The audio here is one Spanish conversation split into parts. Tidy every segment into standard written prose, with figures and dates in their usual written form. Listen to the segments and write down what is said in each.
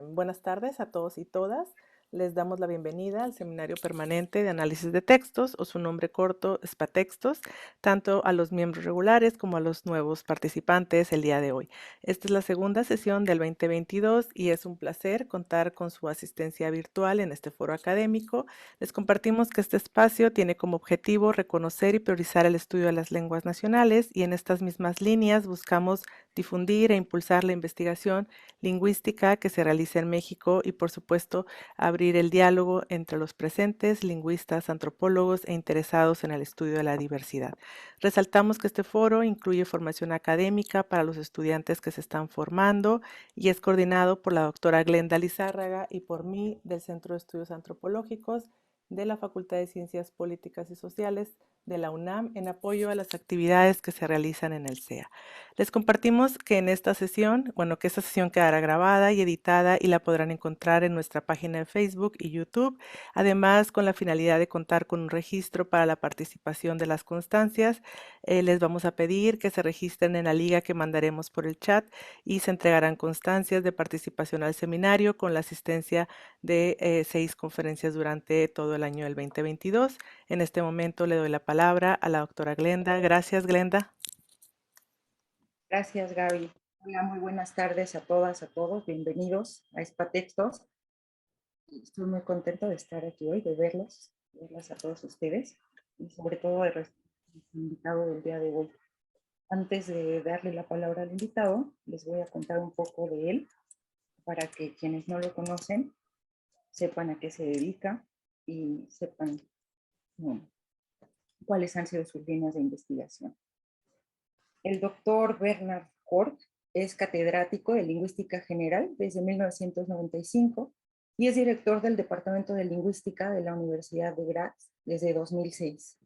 Buenas tardes a todos y todas. Les damos la bienvenida al Seminario Permanente de Análisis de Textos, o su nombre corto, SPATextos, tanto a los miembros regulares como a los nuevos participantes el día de hoy. Esta es la segunda sesión del 2022 y es un placer contar con su asistencia virtual en este foro académico. Les compartimos que este espacio tiene como objetivo reconocer y priorizar el estudio de las lenguas nacionales, y en estas mismas líneas buscamos difundir e impulsar la investigación lingüística que se realiza en México y, por supuesto, abrir el diálogo entre los presentes, lingüistas, antropólogos e interesados en el estudio de la diversidad. Resaltamos que este foro incluye formación académica para los estudiantes que se están formando y es coordinado por la doctora Glenda Lizárraga y por mí del Centro de Estudios Antropológicos de la Facultad de Ciencias Políticas y Sociales de la UNAM en apoyo a las actividades que se realizan en el CEA. Les compartimos que esta sesión quedará grabada y editada y la podrán encontrar en nuestra página de Facebook y YouTube, además con la finalidad de contar con un registro para la participación de las constancias. Les vamos a pedir que se registren en la liga que mandaremos por el chat y se entregarán constancias de participación al seminario con la asistencia de 6 conferencias durante todo el año del 2022. En este momento le doy la palabra a la doctora Glenda. Gracias, Glenda. Gracias, Gaby. Hola, muy buenas tardes a todas, a todos. Bienvenidos a SPATextos. Estoy muy contenta de estar aquí hoy, de verlas a todos ustedes y sobre todo de recibir al invitado del día de hoy. Antes de darle la palabra al invitado, les voy a contar un poco de él para que quienes no lo conocen sepan a qué se dedica y sepan cuáles han sido sus líneas de investigación. El doctor Bernhard Hort es catedrático de Lingüística General desde 1995 y es director del Departamento de Lingüística de la Universidad de Graz desde 2006.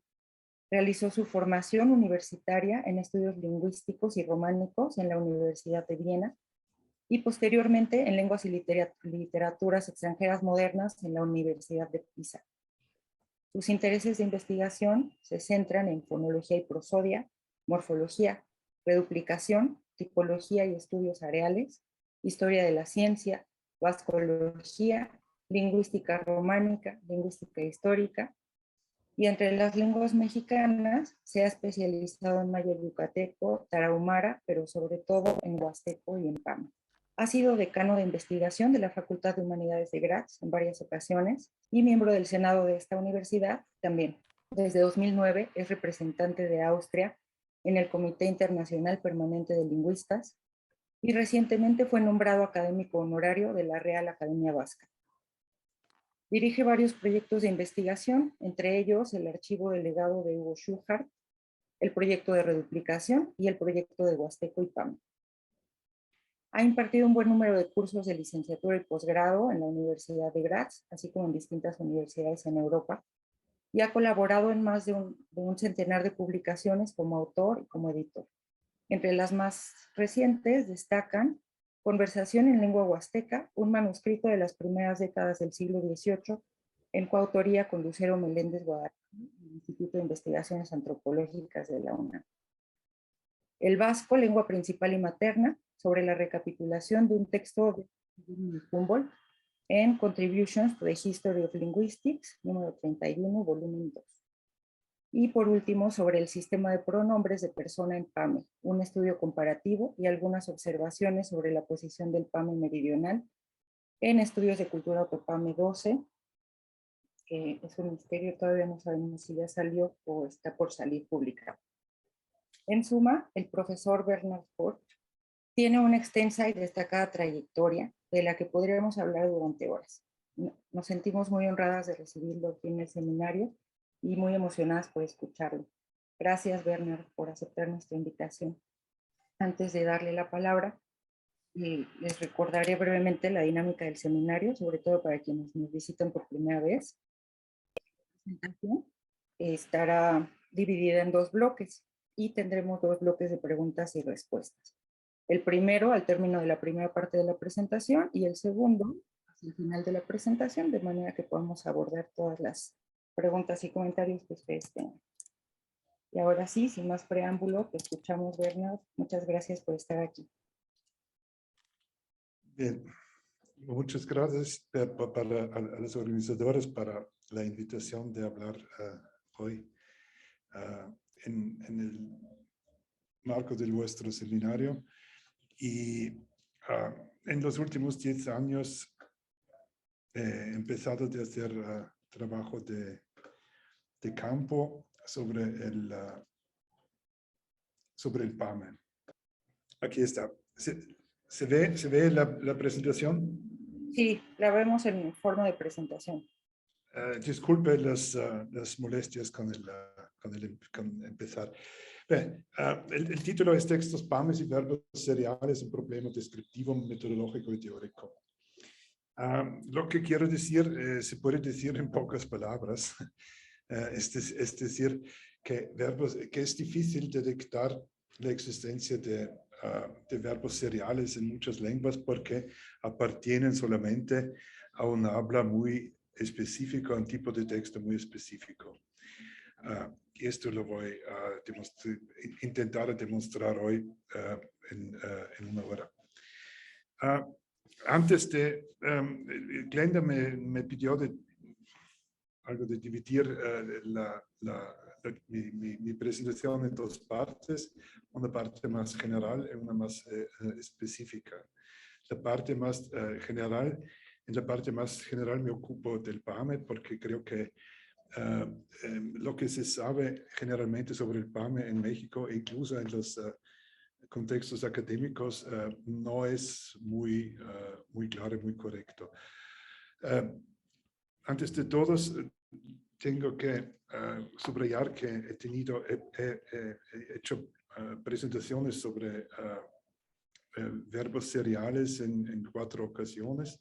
Realizó su formación universitaria en estudios lingüísticos y románicos en la Universidad de Viena y posteriormente en lenguas y literaturas extranjeras modernas en la Universidad de Pisa. Sus intereses de investigación se centran en fonología y prosodia, morfología, reduplicación, tipología y estudios areales, historia de la ciencia, vascología, lingüística románica, lingüística histórica, y entre las lenguas mexicanas se ha especializado en maya yucateco, tarahumara, pero sobre todo en huasteco y en pama. Ha sido decano de investigación de la Facultad de Humanidades de Graz en varias ocasiones y miembro del Senado de esta universidad también. Desde 2009 es representante de Austria en el Comité Internacional Permanente de Lingüistas y recientemente fue nombrado académico honorario de la Real Academia Vasca. Dirige varios proyectos de investigación, entre ellos el archivo del legado de Hugo Schuchart, el proyecto de reduplicación y el proyecto de Huasteco y Pama. Ha impartido un buen número de cursos de licenciatura y posgrado en la Universidad de Graz, así como en distintas universidades en Europa, y ha colaborado en más de un centenar de publicaciones como autor y como editor. Entre las más recientes destacan Conversación en lengua huasteca, un manuscrito de las primeras décadas del siglo XVIII, en coautoría con Lucero Meléndez Guadarrama, del Instituto de Investigaciones Antropológicas de la UNAM. El vasco, lengua principal y materna, sobre la recapitulación de un texto de Humboldt en Contributions to the History of Linguistics, número 31, volumen 2. Y por último, sobre el sistema de pronombres de persona en PAME, un estudio comparativo y algunas observaciones sobre la posición del PAME meridional en estudios de cultura Autopame 12, que es un misterio, todavía no sabemos si ya salió o está por salir publicado. En suma, el profesor Bernhard Hort tiene una extensa y destacada trayectoria de la que podríamos hablar durante horas. Nos sentimos muy honradas de recibirlo aquí en el seminario y muy emocionadas por escucharlo. Gracias, Bernhard, por aceptar nuestra invitación. Antes de darle la palabra, les recordaré brevemente la dinámica del seminario, sobre todo para quienes nos visitan por primera vez. La presentación estará dividida en dos bloques y tendremos dos bloques de preguntas y respuestas. El primero al término de la primera parte de la presentación y el segundo hacia el final de la presentación, de manera que podamos abordar todas las preguntas y comentarios que ustedes tengan. Y ahora sí, sin más preámbulo, te escuchamos, Bernhard. Muchas gracias por estar aquí. Bien, muchas gracias a los organizadores para la invitación de hablar hoy en el marco de vuestro seminario. Y en los últimos 10 años he empezado a hacer trabajo de campo sobre el PAME. Aquí está. ¿Se ve la presentación? Sí, la vemos en forma de presentación. Disculpe las molestias con empezar. El título es Textos PAMES y verbos seriales, un problema descriptivo, metodológico y teórico. Lo que quiero decir, se puede decir en pocas palabras, es decir, que es difícil detectar la existencia de verbos seriales en muchas lenguas porque appartienen solamente a un habla muy específico, a un tipo de texto muy específico. Esto lo voy a intentar demostrar hoy en una hora. Antes Glenda me pidió algo de dividir mi presentación en dos partes, una parte más general y una más específica. La parte más general, en la parte más general me ocupo del PAME porque creo que lo que se sabe generalmente sobre el PAME en México, incluso en los contextos académicos, no es muy claro y muy correcto. Antes de todo, tengo que subrayar que he hecho presentaciones sobre verbos seriales en 4 ocasiones.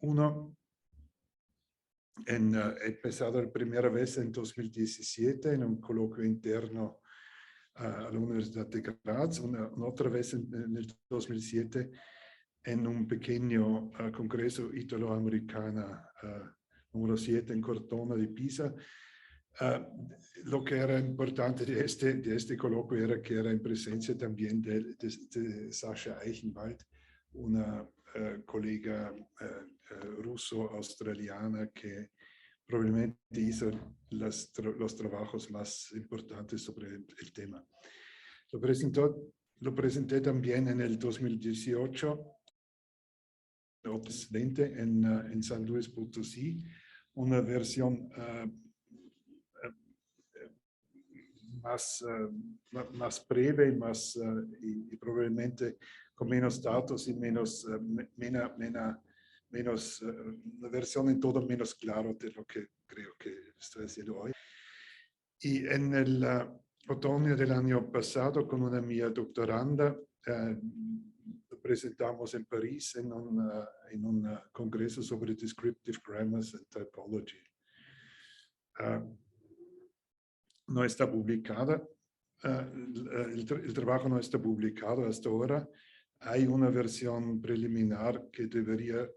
Uno, he empezado la primera vez en 2017 en un coloquio interno a la Universidad de Graz, una otra vez en el 2007 en un pequeño congreso italoamericana número 7 en Cortona di Pisa. Lo que era importante de este coloquio era que era en presencia también de Sascha Eichenwald, una colega ruso-australiana que probablemente hizo los trabajos más importantes sobre el tema. Lo presenté también en el 2018 en San Luis Potosí, una versión más breve y probablemente con menos datos y una versión en todo menos claro de lo que creo que estoy haciendo hoy. Y en el otoño del año pasado, con una mía doctoranda, lo presentamos en París en un congreso sobre Descriptive Grammars and Typology. No está publicada, el trabajo no está publicado hasta ahora. Hay una versión preliminar que debería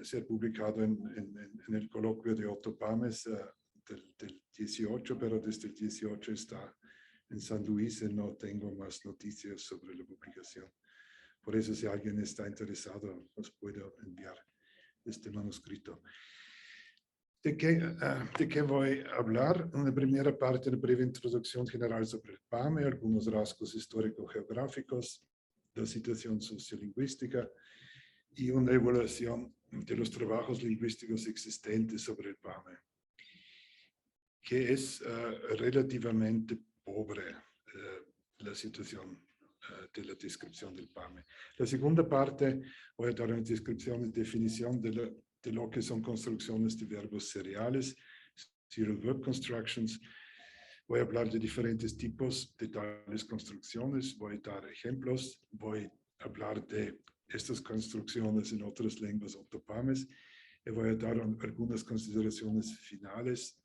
ser publicado en el coloquio de Otto Pames del 18, pero desde el 18 está en San Luis y no tengo más noticias sobre la publicación. Por eso, si alguien está interesado, os puedo enviar este manuscrito. ¿De qué voy a hablar? En la primera parte, una breve introducción general sobre el PAME, algunos rasgos histórico-geográficos, la situación sociolingüística y una evaluación de los trabajos lingüísticos existentes sobre el PAME, que es relativamente pobre la situación de la descripción del PAME. La segunda parte voy a dar una descripción y definición de lo que son construcciones de verbos seriales, serial verb constructions. Voy a hablar de diferentes tipos de tales construcciones, voy a dar ejemplos, voy a hablar de estas construcciones en otras lenguas ortopames y voy a dar algunas consideraciones finales,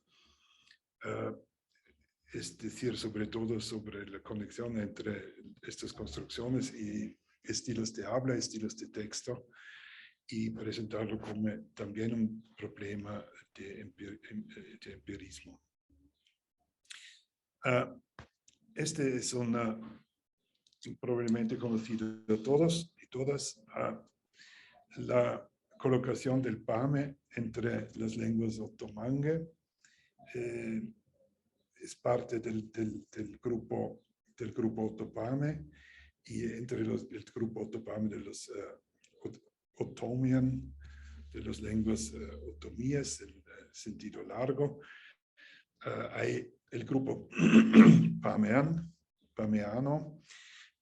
es decir, sobre todo sobre la conexión entre estas construcciones y estilos de habla, estilos de texto, y presentarlo como también un problema de empirismo. Este es probablemente conocido de todos y todas. La colocación del PAME entre las lenguas otomangue. Es parte del grupo Otopame, y entre el grupo Otopame de los Otomian, de las lenguas otomíes en sentido largo. Hay el grupo pameano,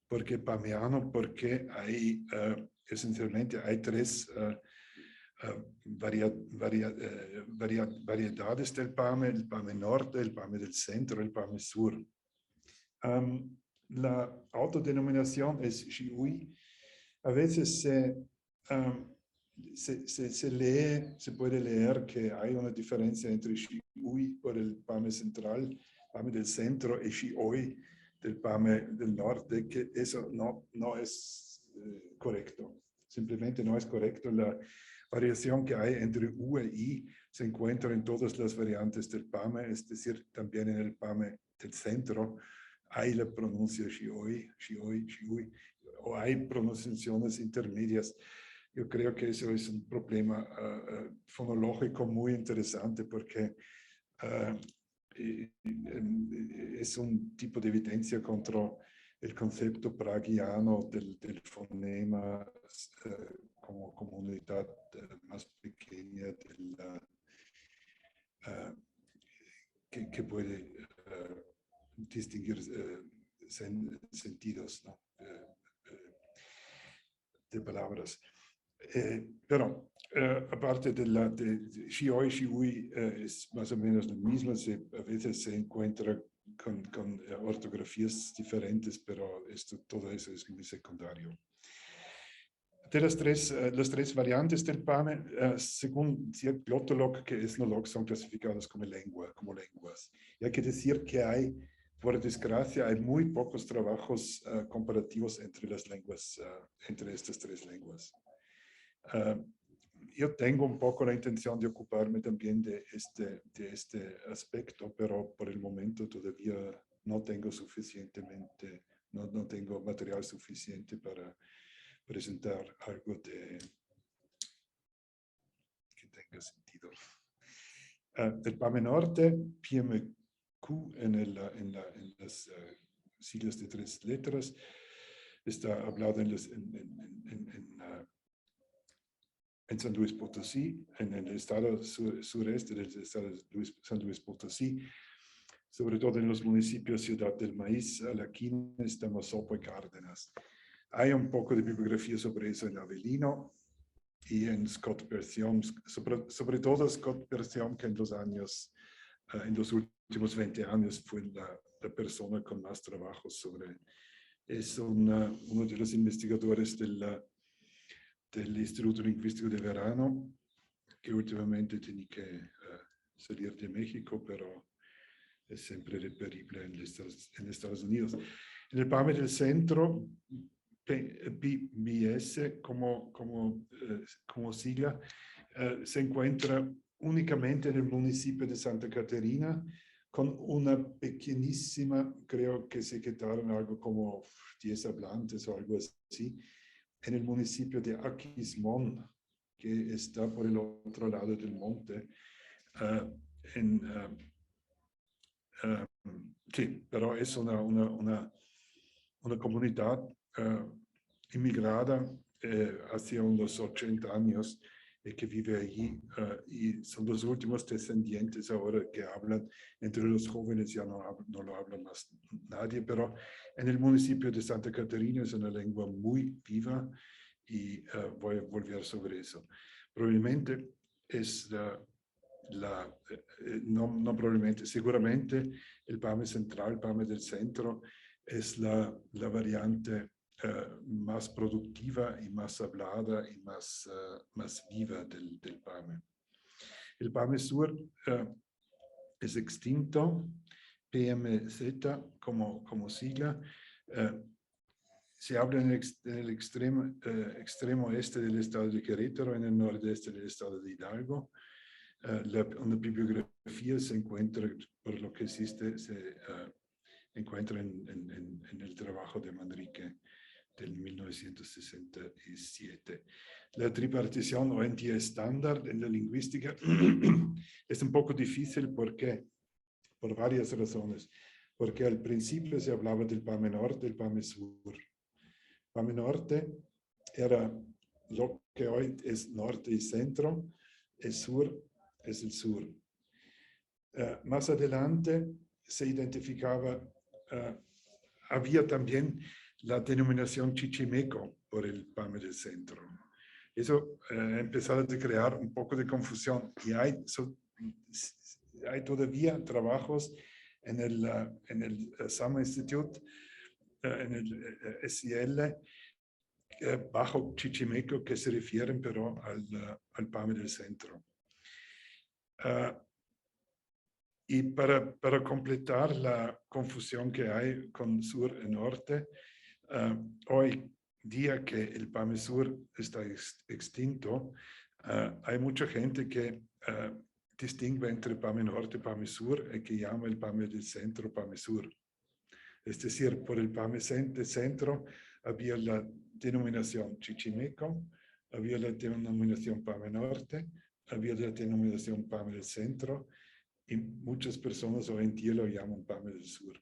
porque hay esencialmente hay tres variedades del PAME: el PAME norte, el PAME del centro, el PAME sur. La autodenominación es Xihui. A veces se puede leer que hay una diferencia entre Xihui por el PAME central, PAME del centro, y Xioi del PAME del norte, que eso no es correcto. Simplemente no es correcto. La variación que hay entre U e I se encuentra en todas las variantes del PAME, es decir, también en el PAME del centro hay la pronuncia Xioi, o hay pronunciaciones intermedias. Yo creo que eso es un problema fonológico muy interesante, porque es un tipo de evidencia contra el concepto praguiano del fonema como unidad más pequeña que puede distinguir sentidos, ¿no? De palabras. Pero aparte de Xioi, Xihui es más o menos lo mismo. A veces se encuentra con ortografías diferentes, pero todo eso es muy secundario. De las tres variantes del PAME, según Glottolog que Ethnologue, son clasificadas como lenguas. Y hay que decir que por desgracia, hay muy pocos trabajos comparativos entre las lenguas, entre estas tres lenguas. Yo tengo un poco la intención de ocuparme también de este aspecto, pero por el momento todavía no tengo no tengo material suficiente para presentar algo que tenga sentido. El PAME norte, PMQ en las siglas de 3 letras, está hablado en San Luis Potosí, en el estado sureste del estado de San Luis Potosí, sobre todo en los municipios Ciudad del Maíz, Alaquines, Tamazopo y Cárdenas. Hay un poco de bibliografía sobre eso en Avelino y en Scott Berthiaume, sobre todo Scott Berthiaume, que en los últimos 20 años fue la persona con más trabajos sobre. Es uno de los investigadores del Instituto Lingüístico de Verano, que últimamente tiene que salir de México, pero es siempre reperible en Estados Unidos. En el PAME del centro, PBS como sigla, se encuentra únicamente en el municipio de Santa Catarina, con una pequeñísima, creo que se quedaron algo como 10 hablantes o algo así, en el municipio de Aquismón, que está por el otro lado del monte. Sí, pero es una comunidad inmigrada hacia unos 80 años que vive allí, y son los últimos descendientes ahora que hablan. Entre los jóvenes ya no lo habla más nadie, pero en el municipio de Santa Catarina es una lengua muy viva, y voy a volver sobre eso. Probablemente es no probablemente, seguramente el PAME central, el PAME del centro, es la variante más productiva y más hablada y más viva del PAME. El PAME sur es extinto, PMZ como sigla. Se habla en el extremo este del estado de Querétaro, en el nordeste del estado de Hidalgo. Una bibliografía se encuentra, por lo que existe, se encuentra en el trabajo de Manrique del 1967. La tripartición hoy en día estándar en la lingüística es un poco difícil porque, por varias razones. Porque al principio se hablaba del Pame Norte y el Pame Sur. Pame Norte era lo que hoy es norte y centro, el sur es el sur. Más adelante se identificaba, había también la denominación Chichimeco por el Pame del centro. Eso ha empezado a crear un poco de confusión y hay todavía trabajos en el Summer Institute, en el SIL, bajo Chichimeco, que se refieren pero al Pame del centro. Y para completar la confusión que hay con sur y norte, hoy día que el Pame Sur está extinto, hay mucha gente que distingue entre Pame Norte y Pame Sur y que llama el Pame del centro Pame Sur. Es decir, por el Pame del centro había la denominación Chichimeco, había la denominación Pame Norte, había la denominación Pame del centro, y muchas personas hoy en día lo llaman Pame del Sur.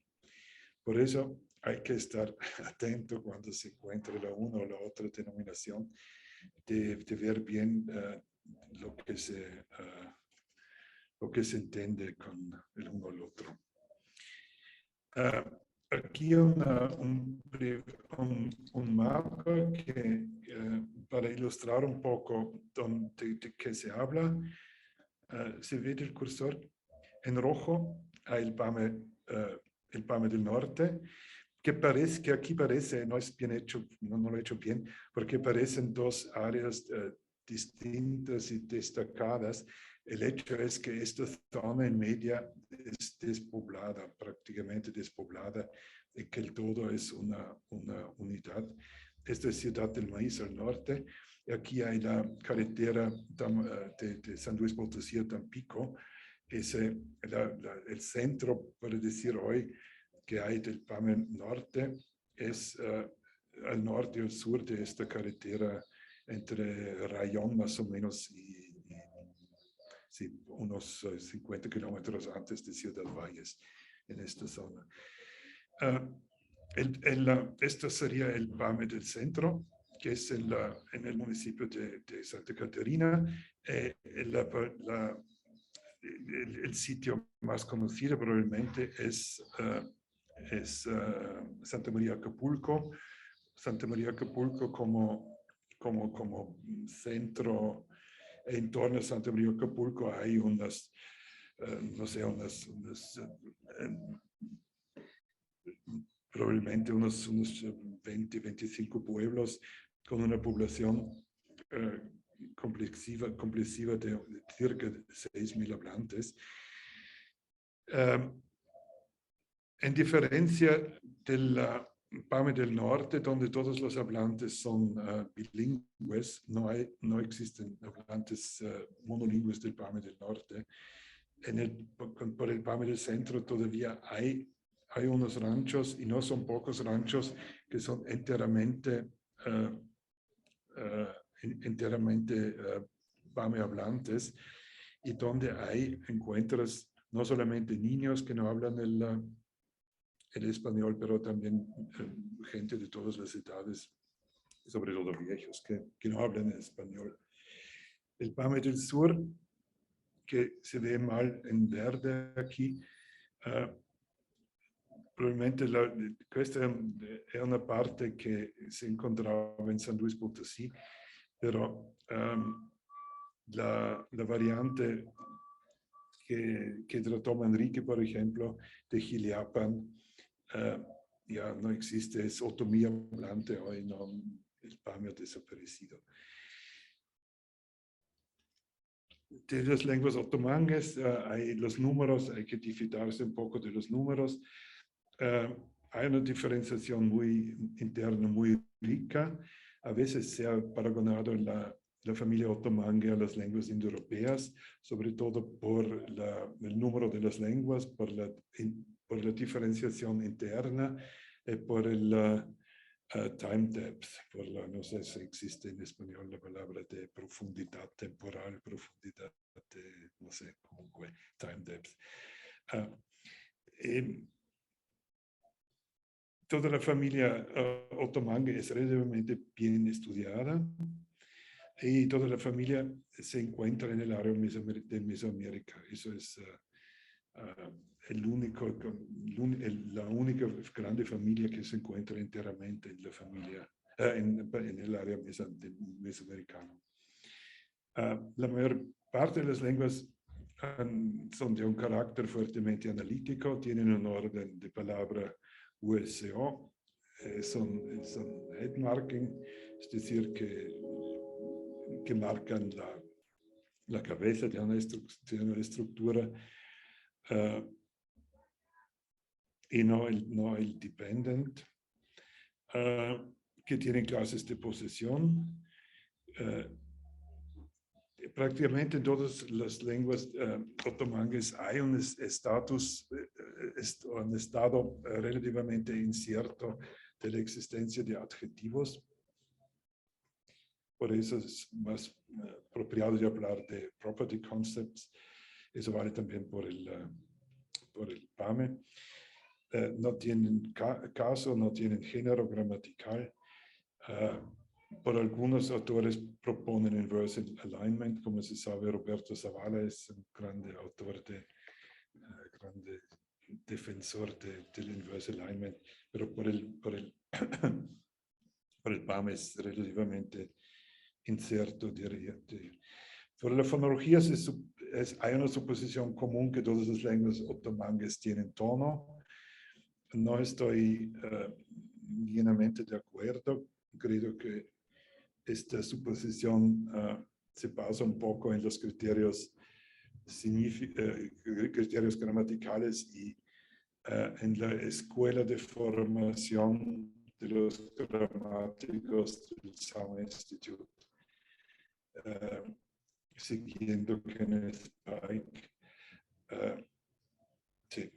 Por eso hay que estar atento cuando se encuentre la una o la otra denominación, de ver bien lo que se entiende con el uno o el otro. Aquí un mapa que, para ilustrar un poco de qué se habla. Se ve el cursor. En rojo hay el Pame del norte, que aquí parece, no es bien hecho, no lo he hecho bien, porque parecen dos áreas distintas y destacadas. El hecho es que esta zona en media es despoblada, prácticamente despoblada, y que el todo es una unidad. Esta es Ciudad del Maíz al norte, y aquí hay la carretera de San Luis Potosí a Tampico. El centro, para decir hoy, que hay del Pame Norte, es al norte y al sur de esta carretera entre Rayón más o menos sí, unos 50 kilómetros antes de Ciudad Valles, en esta zona. Esto sería el Pame del centro, que es en el municipio de Santa Catarina. El sitio más conocido probablemente es Santa María Acapulco. Santa María Acapulco como centro. En torno a Santa María Acapulco hay unas 20, 25 pueblos con una población complexiva de cerca de 6.000 hablantes. En diferencia del Pame del Norte, donde todos los hablantes son bilingües, no existen hablantes monolingües del Pame del Norte. Por el Pame del Centro todavía hay unos ranchos, y no son pocos ranchos, que son enteramente Pame hablantes, y donde encuentras no solamente niños que no hablan el español, pero también gente de todas las edades, sobre todo viejos, que no hablan el español. El Pame del Sur, que se ve mal en verde aquí, probablemente esta era una parte que se encontraba en San Luis Potosí, pero la variante que trató Manrique, por ejemplo, de Jiliapan, ya no existe, es otomí hablante, hoy no, el Pame ha desaparecido. De las lenguas otomangues, hay los números, hay que difidarse un poco de los números. Hay una diferenciación muy interna, muy rica. A veces se ha paragonado la familia otomangue a las lenguas indoeuropeas, sobre todo por el número de las lenguas, por la diferenciación interna, por time depth, no sé si existe en español la palabra de profundidad temporal, profundidad de, no sé, comunque, time depth. Toda la familia Ottomanga es relativamente bien estudiada y toda la familia se encuentra en el área de Mesoamérica. Eso es la única grande familia que se encuentra enteramente en la familia, en el área mesoamericana. La mayor parte de las lenguas son de un carácter fuertemente analítico, tienen un orden de palabra USO, son headmarking, es decir, que marcan la cabeza de una estructura y no el dependent, que tienen clases de posesión. Prácticamente en todas las lenguas otomangues hay un estado relativamente incierto de la existencia de adjetivos. Por eso es más apropiado de hablar de property concepts. Eso vale también por el PAME. No tienen caso, no tienen género gramatical. Por algunos autores proponen inverse alignment, como se sabe, Roberto Zavala es un grande autor, grande defensor del inverse alignment, pero por el PAM es relativamente incierto, diría. Por la fonología hay una suposición común que todas las lenguas otomangues tienen tono. No estoy llenamente de acuerdo. Creo que esta suposición se basa un poco en los criterios gramaticales y en la escuela de formación de los gramáticos del Sound Institute, siguiendo Kenneth Pike. Sí.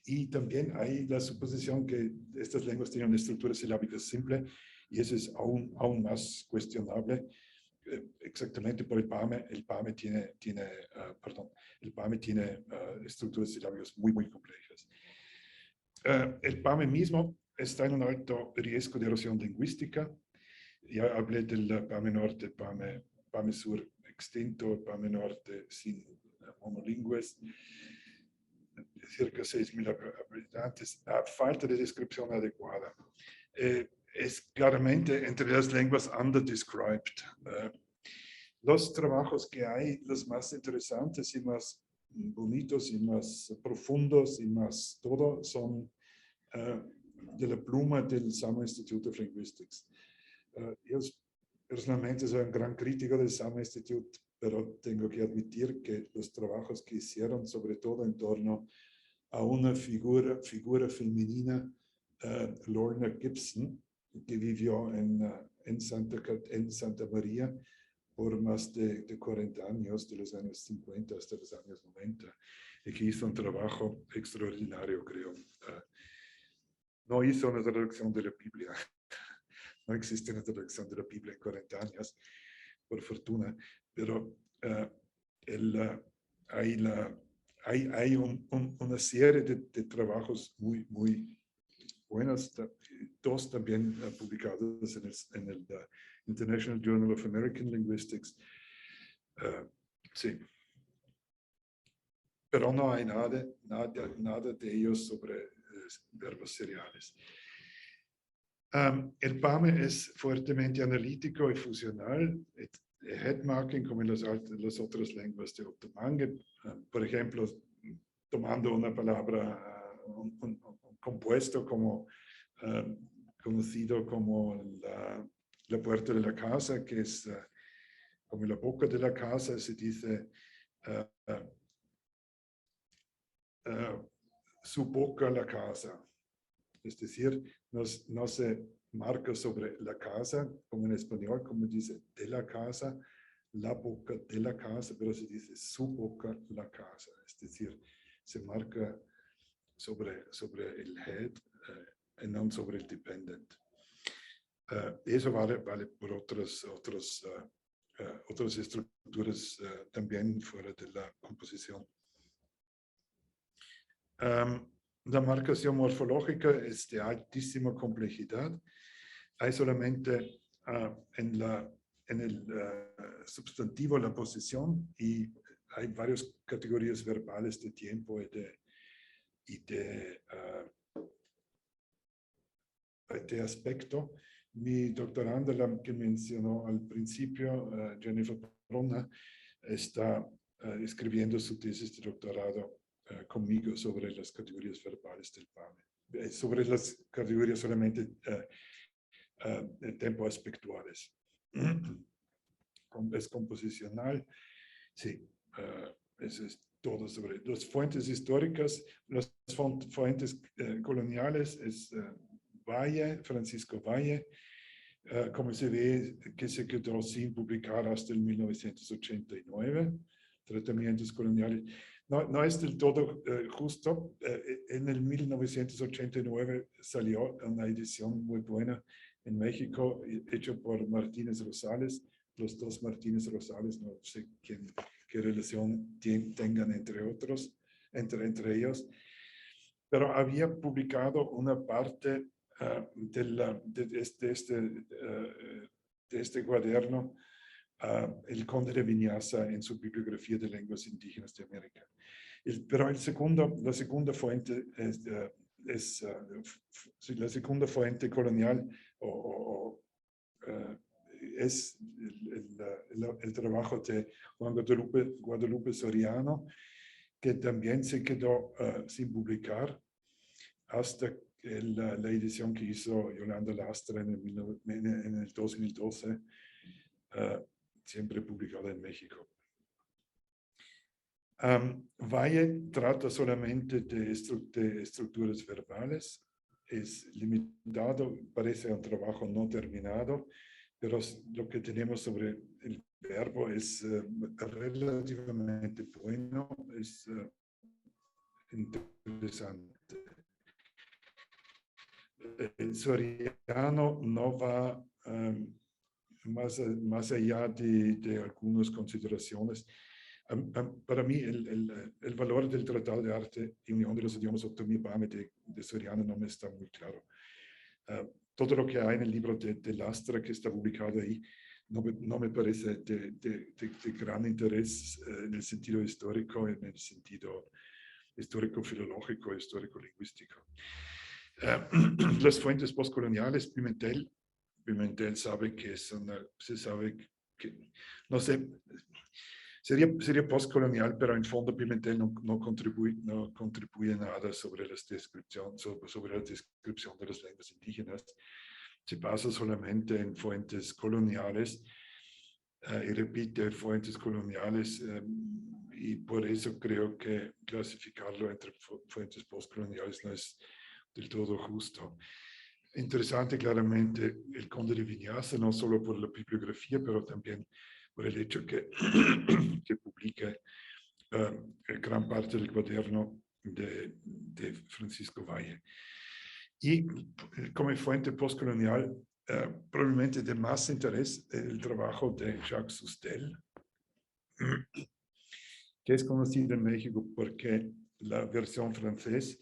Y también hay la suposición que estas lenguas tienen una estructura silábica simple, y eso es aún más cuestionable. Exactamente por el PAME. El PAME tiene estructuras silábicas muy complejas. El PAME mismo está en un alto riesgo de erosión lingüística. Ya hablé del PAME norte, PAME sur extinto, PAME norte sin monolingües, cerca de 6.000 habitantes, falta de descripción adecuada. Es claramente entre las lenguas underdescribed. Los trabajos que hay, los más interesantes y más bonitos y más profundos y más todo, son de la pluma del Sama Institute of Linguistics. Yo personalmente soy un gran crítico del Sama Institute, pero tengo que admitir que los trabajos que hicieron, sobre todo en torno a una figura femenina, Lorna Gibson, que vivió en Santa María por más de 40 años, de los años 50 hasta los años 90, y que hizo un trabajo extraordinario, creo. No hizo una traducción de la Biblia. No existe una traducción de la Biblia en 40 años, por fortuna, pero hay una serie de trabajos muy buenos, dos también publicados en el International Journal of American Linguistics. Sí. Pero no hay nada de ellos sobre verbos seriales. El PAME es fuertemente analítico y funcional. Headmarking, como en las otras lenguas de Otomangue. Por ejemplo, tomando una palabra, un compuesto como conocido como la puerta de la casa, que es como la boca de la casa, se dice su boca la casa. Es decir, no se marca sobre la casa, como en español, como dice de la casa, la boca de la casa, pero se dice su boca la casa. Es decir, se marca sobre el head no sobre el dependent. Eso vale por otras estructuras también fuera de la composición. La marcación morfológica es de altísima complejidad. Hay solamente en el sustantivo la posición, y hay varias categorías verbales de tiempo y de aspecto. Mi doctoranda, la que mencionó al principio, Jennifer Brunner, está escribiendo su tesis de doctorado conmigo sobre las categorías verbales del PAME, sobre las categorías solamente de tempo aspectuales. Es composicional, sí, eso es todo sobre las fuentes históricas. Las fuentes coloniales es Valle, Francisco Valle, como se ve, que se quedó sin publicar hasta el 1989, tratamientos coloniales. No es del todo justo. En el 1989 salió una edición muy buena en México, hecho por Martínez Rosales. Los dos Martínez Rosales, no sé qué relación tengan entre ellos, pero había publicado una parte de este cuaderno, el conde de Viñasa, en su bibliografía de lenguas indígenas de América. Pero la segunda fuente la segunda fuente colonial es el trabajo de Juan Guadalupe Soriano, que también se quedó sin publicar hasta la edición que hizo Yolanda Lastra en el 2012, siempre publicada en México. Valle trata solamente de estructuras verbales, es limitado, parece un trabajo no terminado, pero lo que tenemos sobre el verbo es relativamente bueno, es interesante. El Soriano no va más allá de algunas consideraciones. Para mí, el valor del Tratado de Arte y Unión de los Idiomas Autonomía PAME de Soriano no me está muy claro. Todo lo que hay en el libro de Lastra que está publicado ahí no me parece de gran interés en el sentido histórico, en el sentido histórico-filológico, histórico-lingüístico. Las fuentes postcoloniales, Pimentel sabe que se sabe que, no sé, sería postcolonial, pero en fondo Pimentel no contribuye nada sobre la descripción de las lenguas indígenas. Se basa solamente en fuentes coloniales y repite fuentes coloniales, y por eso creo que clasificarlo entre fuentes postcoloniales no es del todo justo. Interesante claramente el conde de Viñasa, no solo por la bibliografía, pero también por el hecho que publica gran parte del cuaderno de Francisco Valle. Y como fuente postcolonial, probablemente de más interés el trabajo de Jacques Soustelle, que es conocido en México porque la versión francés,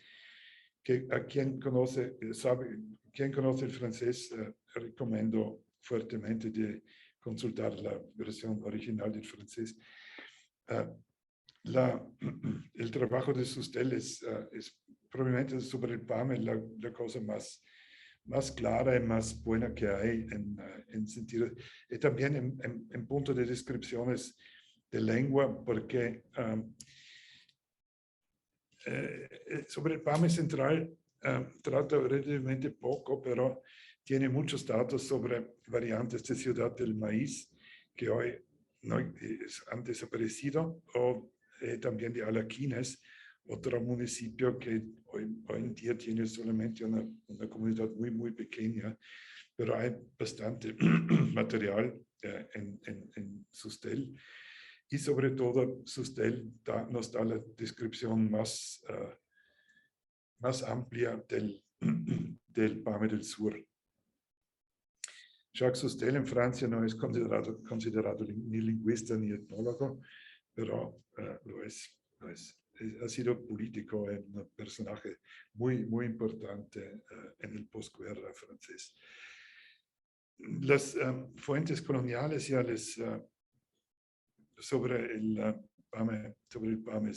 que a quien conoce el francés, recomiendo fuertemente de consultar la versión original del francés. El trabajo de Soustelle es probablemente sobre el PAME la cosa más clara y más buena que hay en sentido, y también en punto de descripciones de lengua, porque sobre el PAME central trata relativamente poco, pero tiene muchos datos sobre variantes de Ciudad del Maíz que hoy han desaparecido, o también de Alaquines, otro municipio que hoy en día tiene solamente una comunidad muy, muy pequeña, pero hay bastante material en Soustelle. Y sobre todo, Soustelle nos da la descripción más amplia del PAME del Sur. Jacques Soustelle en Francia no es considerado ni lingüista ni etnólogo, pero lo es. Ha sido político, un personaje muy importante en el posguerra francés. Las fuentes coloniales ya sobre el PAME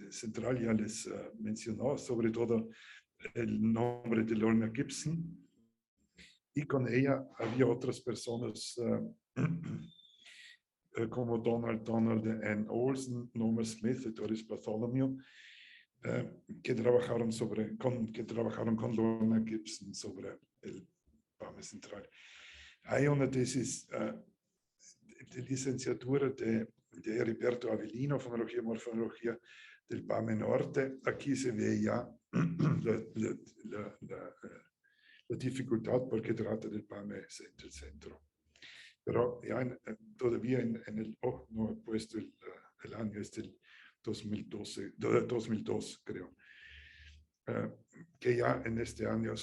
central ya les mencionó, sobre todo el nombre de Lorna Gibson, y con ella había otras personas como Donald Ann Olsen, Norma Smith y Doris Bartholomew, que trabajaron con Lorna Gibson sobre el PAME central. Hay una tesis de licenciatura de Heriberto Avellino, Fonología y Morfología del PAME Norte. Aquí se ve ya la dificultad porque trata del PAME del centro. Pero ya todavía no he puesto el año, es del 2002, creo. Que ya en este año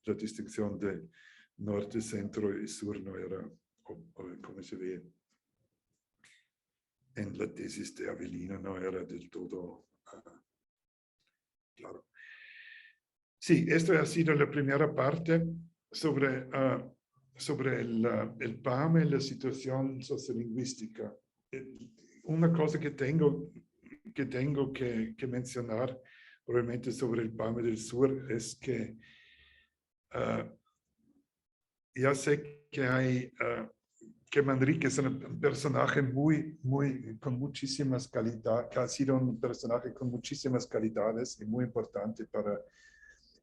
la distinción de norte, centro y sur no era como se ve en la tesis de Avellino, no era del todo claro. Sí, esto ha sido la primera parte sobre el PAME y la situación sociolingüística. Una cosa que tengo que mencionar probablemente sobre el PAME del Sur es que ya sé que Manrique es un personaje con muchísimas calidades, que ha sido un personaje con muchísimas calidades y muy importante para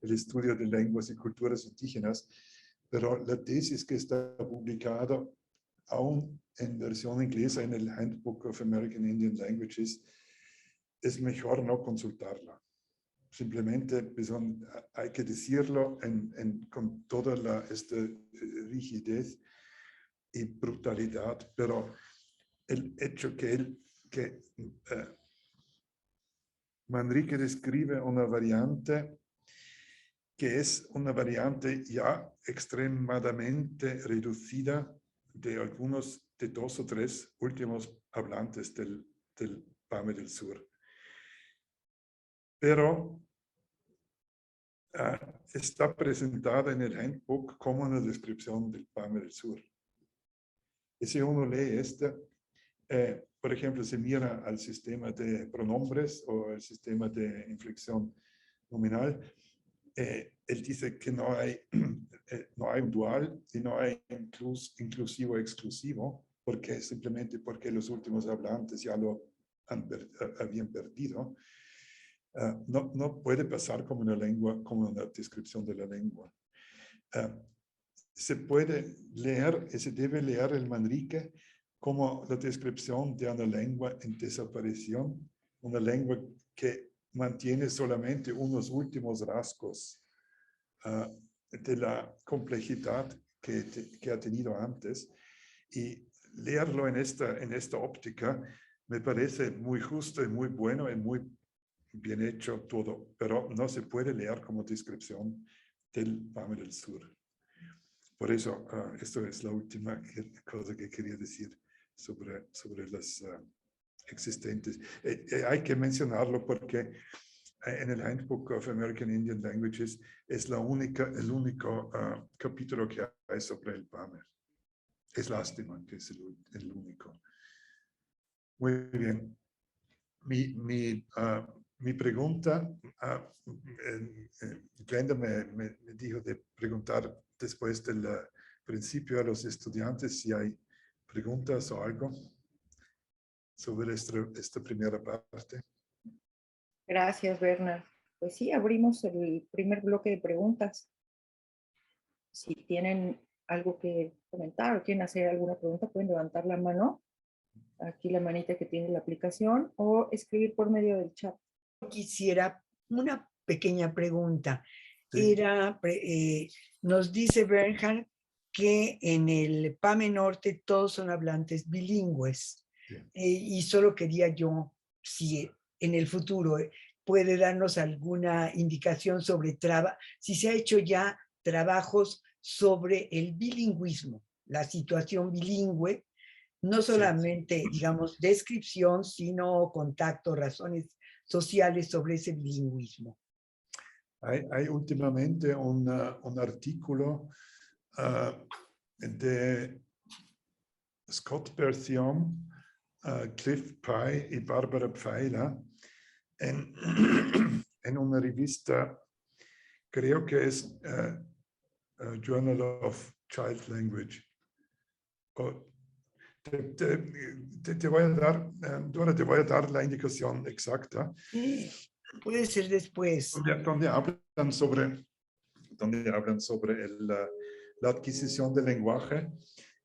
el estudio de lenguas y culturas indígenas, pero la tesis que está publicada aún en versión inglesa en el Handbook of American Indian Languages, es mejor no consultarla. Simplemente hay que decirlo con toda esta rigidez y brutalidad, pero el hecho que Manrique describe una variante que es una variante ya extremadamente reducida de algunos de 2 o 3 últimos hablantes del PAME del Sur. Pero está presentada en el Handbook como una descripción del PAME del Sur. Y si uno lee por ejemplo, se mira al sistema de pronombres o al sistema de inflexión nominal, él dice que no hay un dual y no hay inclusivo exclusivo, simplemente porque los últimos hablantes ya lo habían perdido. No puede pasar como una descripción de la lengua. Se puede leer y se debe leer el Manrique como la descripción de una lengua en desaparición, una lengua que mantiene solamente unos últimos rasgos de la complejidad que ha tenido antes, y leerlo en esta óptica me parece muy justo y muy bueno y muy bien hecho todo, pero no se puede leer como descripción del PAME del Sur. Por eso, esto es la última cosa que quería decir sobre las existentes. Hay que mencionarlo porque en el Handbook of American Indian Languages es el único capítulo que hay sobre el PAME. Es lástima que es el único. Muy bien. Mi pregunta, Glenda me dijo de preguntar después del principio a los estudiantes si hay preguntas o algo sobre esta primera parte. Gracias, Bernard. Pues sí, abrimos el primer bloque de preguntas. Si tienen algo que comentar o quieren hacer alguna pregunta, pueden levantar la mano. Aquí la manita que tiene la aplicación, o escribir por medio del chat. Quisiera una pequeña pregunta. Sí. Nos dice Bernhard que en el PAME Norte todos son hablantes bilingües. Y solo quería yo, si en el futuro puede darnos alguna indicación sobre si se ha hecho ya trabajos sobre el bilingüismo, la situación bilingüe, no solamente, digamos, descripción, sino contacto, razones sociales sobre ese bilingüismo. Hay últimamente un artículo de Scott Berthiaume, Cliff Pye y Barbara Pfeiler en una revista, creo que es Journal of Child Language. Te voy a dar, Dora, te voy a dar la indicación exacta. Sí, puede ser después. Donde hablan sobre la adquisición del lenguaje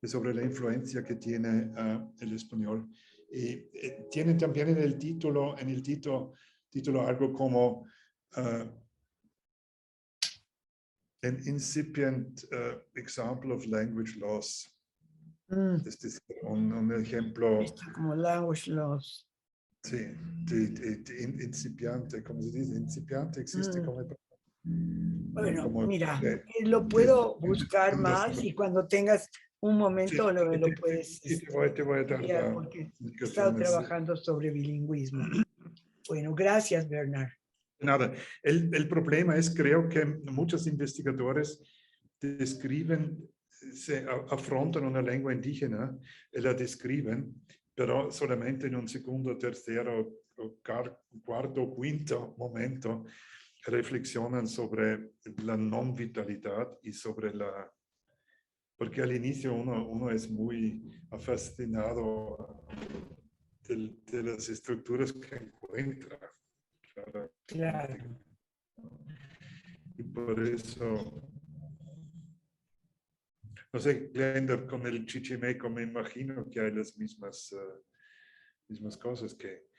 y sobre la influencia que tiene el español. Y tienen también en el título algo como an incipient example of language loss. Es decir, un ejemplo. Visto como language loss. Sí, incipiente, ¿cómo se dice? Incipiente existe como... Bueno, como mira, lo puedo buscar más y cuando tengas un momento sí, lo puedes te voy a dar enviar, porque he estado trabajando sobre bilingüismo. Bueno, gracias, Bernard. Nada, el problema es, creo que muchos investigadores describen, se afrontan una lengua indígena y la describen, pero solamente en un segundo, tercero, cuarto, quinto momento reflexionan sobre la non vitalidad y sobre la... Porque al inicio uno es muy fascinado de las estructuras que encuentra. Claro. Y por eso, no sé, Glenda, con el chichimeco me imagino que hay las mismas cosas que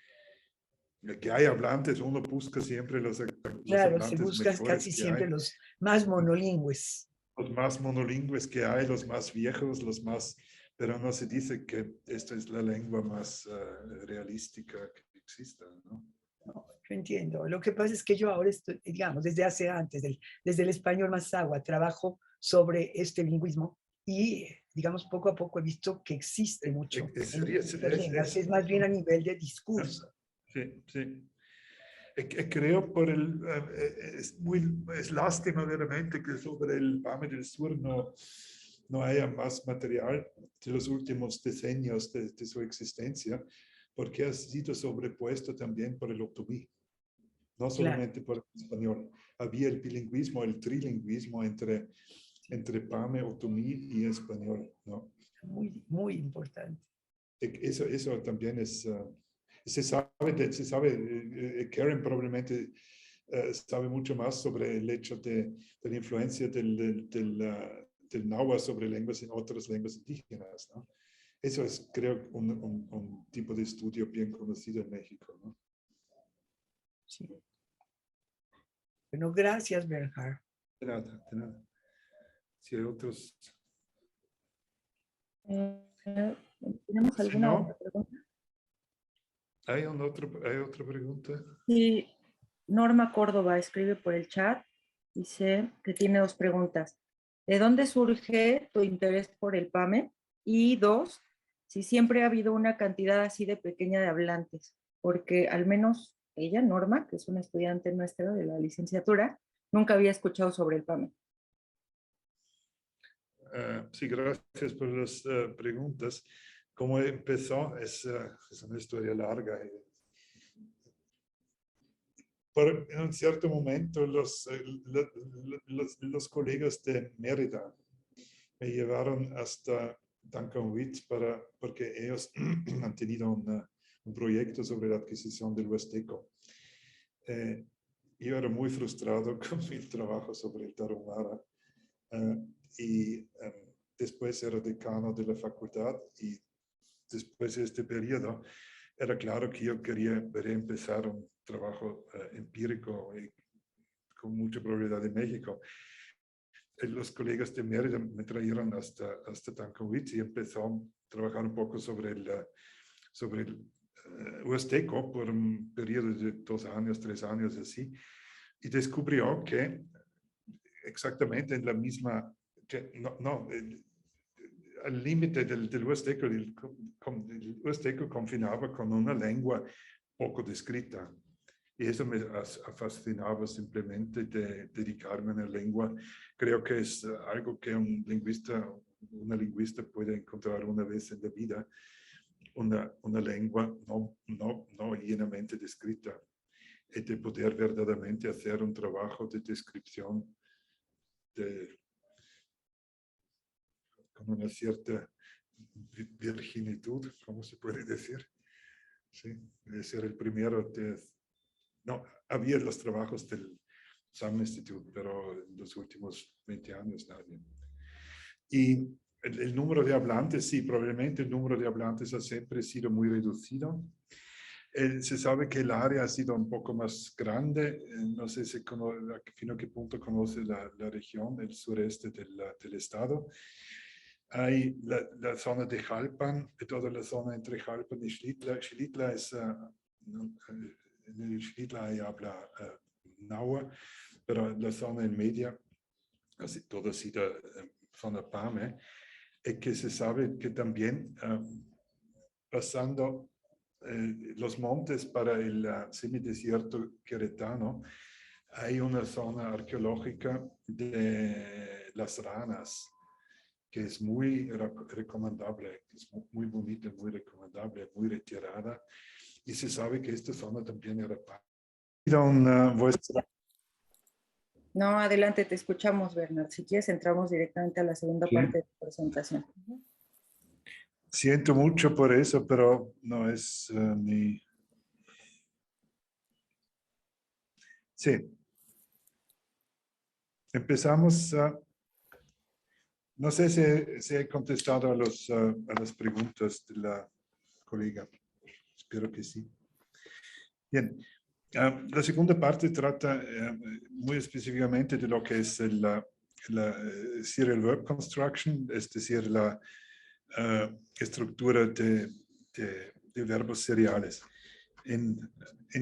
hay hablantes, uno busca siempre los Claro, se hablantes buscan mejores casi que siempre hay. los más monolingües. Los más monolingües que hay, los más viejos, los más... Pero no se dice que esta es la lengua más realística que exista, ¿no? No, yo entiendo. Lo que pasa es que yo ahora estoy, digamos, desde hace antes, desde el español más agua, trabajo sobre este lingüismo y, digamos, poco a poco he visto que existe mucho en estas lenguas. Es más bien a nivel de discurso. Sí, sí. Creo es lástima veramente que sobre el PAME del Sur no haya más material de los últimos decenios de su existencia, porque ha sido sobrepuesto también por el otomí, no solamente por el español. Había el bilingüismo, el trilingüismo entre PAME, otomí y español, ¿no? Muy, muy importante. Eso también es... se sabe, Karen probablemente sabe mucho más sobre el hecho de la influencia del náhuatl sobre lenguas en otras lenguas indígenas, ¿no? Eso es, creo, un tipo de estudio bien conocido en México, ¿no? Sí. Bueno, gracias, Bernhard. De nada, de nada. Si hay otros... ¿Tenemos Si alguna no, otra pregunta? ¿hay otra pregunta? Sí, Norma Córdoba escribe por el chat, dice que tiene dos preguntas. ¿De dónde surge tu interés por el PAME? Y dos, si siempre ha habido una cantidad así de pequeña de hablantes, porque al menos ella, Norma, que es una estudiante nuestra de la licenciatura, nunca había escuchado sobre el PAME. Sí, gracias por las preguntas. ¿Cómo empezó? Es una historia larga. En un cierto momento, los colegas de Mérida me llevaron hasta Tancanwitz porque ellos han tenido un proyecto sobre la adquisición del Huasteco. Yo era muy frustrado con mi trabajo sobre el Tarahumara. Y después era decano de la facultad y después de este periodo era claro que yo quería empezar un trabajo empírico y con mucha probabilidad en México. Los colegas de Mérida me trajeron hasta Tancanwitz y empezó a trabajar un poco sobre Huasteco por un periodo de 2 años, 3 años así, y descubrió que exactamente en la misma, al límite del Huasteco, el Huasteco confinaba con una lengua poco descrita. Y eso me fascinaba simplemente de dedicarme a una lengua. Creo que es algo que una lingüista puede encontrar una vez en la vida, una lengua no llenamente descrita, y de poder verdaderamente hacer un trabajo de descripción con una cierta virginitud, ¿cómo se puede decir? Sí, de ser el primero no, había los trabajos del Sam Institute, pero en los últimos 20 años nadie. Y el número de hablantes, sí, probablemente el número de hablantes ha siempre sido muy reducido. Se sabe que el área ha sido un poco más grande. No sé si a qué punto conoce la región, el sureste del estado. Hay la zona de Jalpan, toda la zona entre Jalpan y Xilitla. Xilitla es, en Xilitla hay habla náhuatl, pero la zona en media, casi toda ha sido zona Pame, y que se sabe que también pasando los montes para el semidesierto queretano, hay una zona arqueológica de las ranas, que es muy recomendable, es muy bonita, muy recomendable, muy retirada. Y se sabe que esta zona también era vuestra. No, adelante, te escuchamos, Bernard. Si quieres, entramos directamente a la segunda parte de tu presentación. Siento mucho por eso, pero no es mi... Sí. Empezamos. No sé si he contestado a las preguntas de la colega. Espero que sí. Bien. La segunda parte trata muy específicamente de lo que es la Serial Verb Construction, es decir, la estructura de verbos seriales en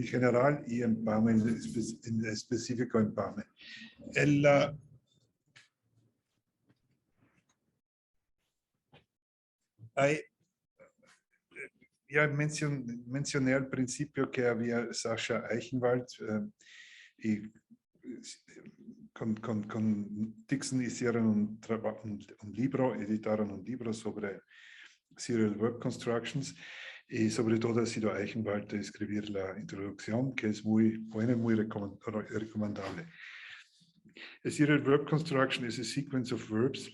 general y en PAME, en específico en PAME. Ya mencioné al principio que había Sascha Eichenwald y con Dixon hicieron un libro, editaron un libro sobre Serial Verb Constructions, y sobre todo ha sido Eichenwald de escribir la introducción, que es muy buena, muy recomendable. A serial verb construction is a sequence of verbs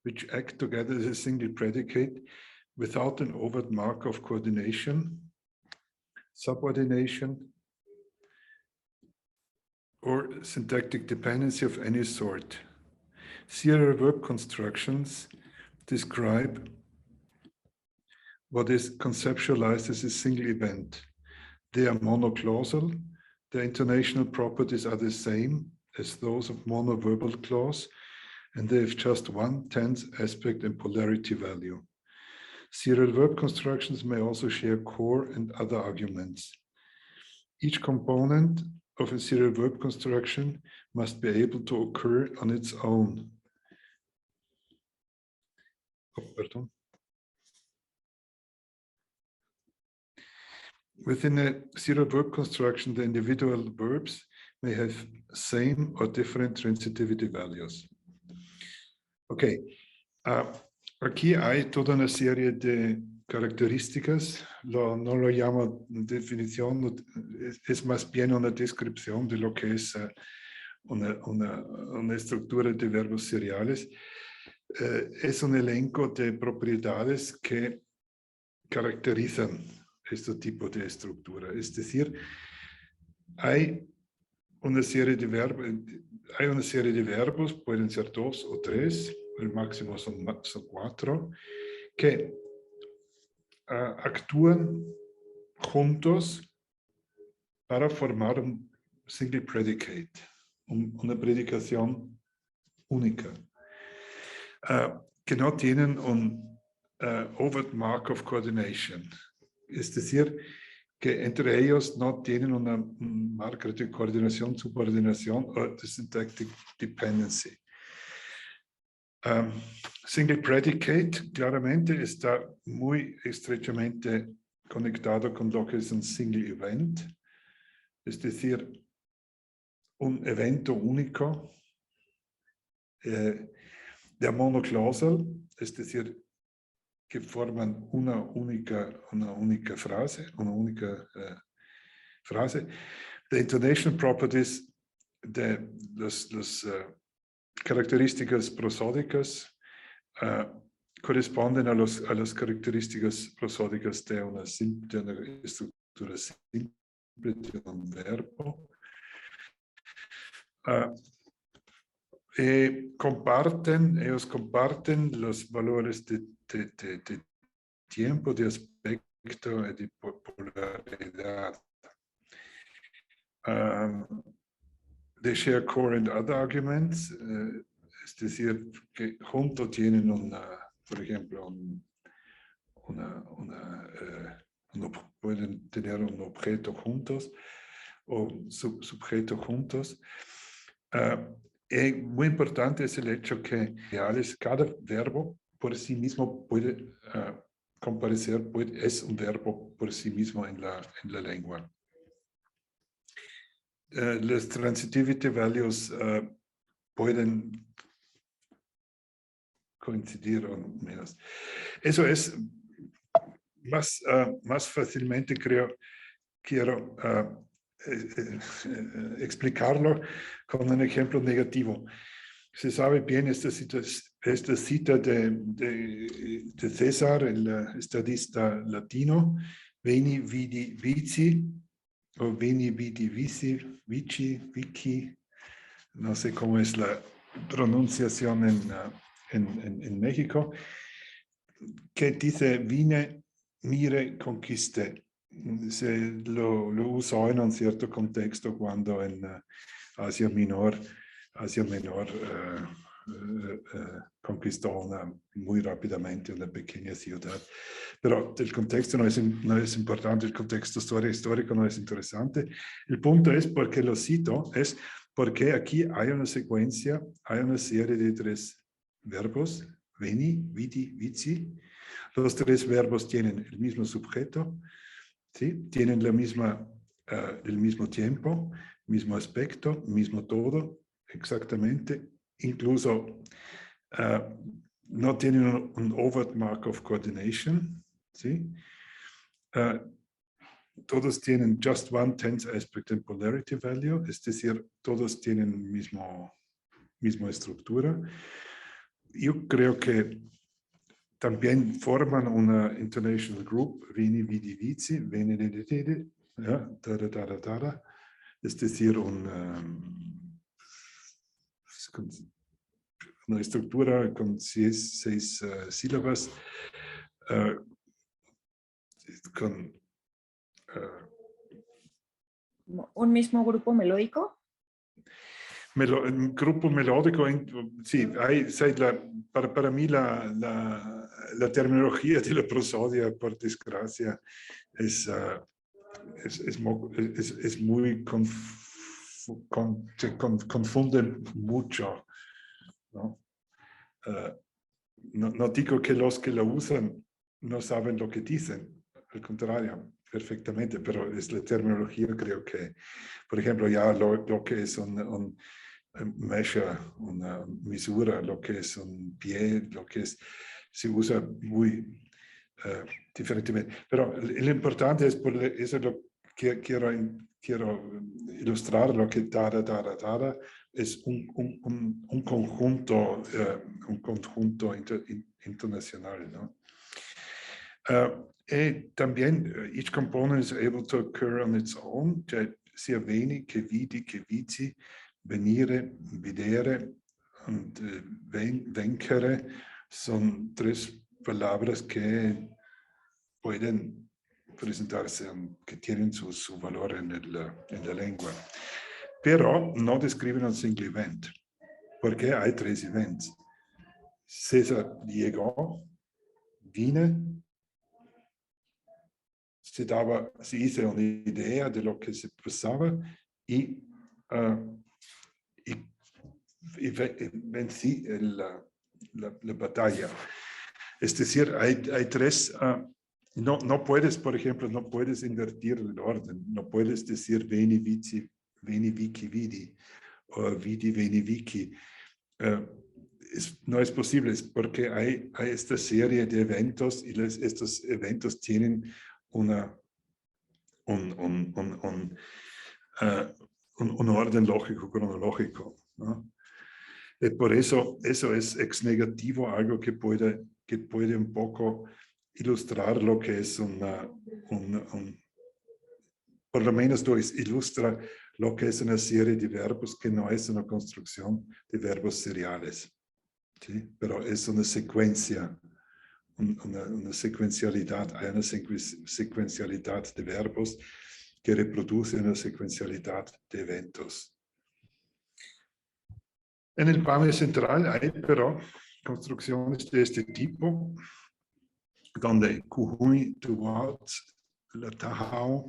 which act together as a single predicate without an overt mark of coordination, subordination, or syntactic dependency of any sort. Serial verb constructions describe what is conceptualized as a single event. They are monoclausal. Their intonational properties are the same as those of monoverbal clause, and they have just one tense aspect and polarity value. Serial verb constructions may also share core and other arguments. Each component of a serial verb construction must be able to occur on its own. Within a serial verb construction, the individual verbs may have same or different transitivity values. Ok, aquí hay toda una serie de características, no lo llamo definición, es más bien una descripción de lo que es una estructura de verbos seriales. Es un elenco de propiedades que caracterizan este tipo de estructura. Es decir, hay una serie de verbos, pueden ser 2 o 3, el máximo son 4, que actúan juntos para formar un single predicate, una predicación única, que no tienen un overt mark of coordination. Es decir, que entre ellos no tienen una marca de coordinación, subordinación o de syntactic dependency. Single predicate claramente está muy estrechamente conectado con lo que es un single event, es decir, un evento único de monoclausal, es decir, que forman una única frase, The intonation properties de las características prosódicas corresponden a las características prosódicas de una estructura simple de un verbo. Ellos comparten los valores de tiempo, de aspecto y de polaridad. They share core and other arguments, es decir, que juntos tienen por ejemplo, pueden tener un objeto juntos o subjeto juntos. Y muy importante es el hecho que cada verbo por sí mismo puede comparecer, es un verbo por sí mismo en la lengua. Las transitivity values pueden coincidir o menos. Eso es más fácilmente, quiero explicarlo con un ejemplo negativo. Se sabe bien esta cita de César, el estadista latino, Veni, vidi, vici, o Veni, vidi, vici, vici, no sé cómo es la pronunciación en México, que dice, vine, mire, conquiste. Se lo usó en un cierto contexto cuando en Asia Menor conquistó muy rápidamente una pequeña ciudad. Pero el contexto no es importante, el contexto histórico no es interesante. El punto es, por qué lo cito, es porque aquí hay una secuencia, hay una serie de 3 verbos, veni, vidi, vici. Los 3 verbos tienen el mismo sujeto, ¿sí? Tienen el mismo tiempo, mismo aspecto, mismo todo, exactamente. Incluso no tienen un overt mark of coordination, ¿sí? Todos tienen just one tense aspect and polarity value, es decir, todos tienen misma estructura. Yo creo que también forman una intonational group, veni, vidi, vici, veni, vidi, vidi, es decir, una estructura con 6 sílabas, con ¿Un mismo grupo melódico? Grupo melódico, sí, para mí la terminología de la prosodia, por desgracia, es muy confunden mucho, ¿no? No digo que los que la usan no saben lo que dicen, al contrario, perfectamente, pero es la terminología, creo que, por ejemplo, ya lo que es un measure, una misura, lo que es un pie, se usa muy diferentemente. Pero lo importante es, por eso lo que quiero ilustrar, lo que es un conjunto internacional, ¿no? Y también, each component is able to occur on its own, sia veni, che vidi, che vici, venire, videre und vencere son 3 palabras que pueden presentarse, que tienen su valor en la lengua. Pero no describen un single event, porque hay 3 events. César llegó, vine, se hizo una idea de lo que se pasaba y vencí la batalla. Es decir, hay tres, no puedes, por ejemplo, no puedes invertir el orden, no puedes decir veni vici, veni vici vidi, o vidi veni vici. No es posible, porque hay esta serie de eventos y estos eventos tienen un orden lógico, cronológico, ¿no? Y por eso es ex negativo algo que puede un poco ilustrar lo que es por lo menos ilustra lo que es una serie de verbos que no es una construcción de verbos seriales, ¿sí? Pero es una secuencia, una secuencialidad, hay una secuencialidad de verbos que reproduce una secuencialidad de eventos. En el panel central hay, pero, construcciones de este tipo, donde Kuhui, Tuat, Latahau,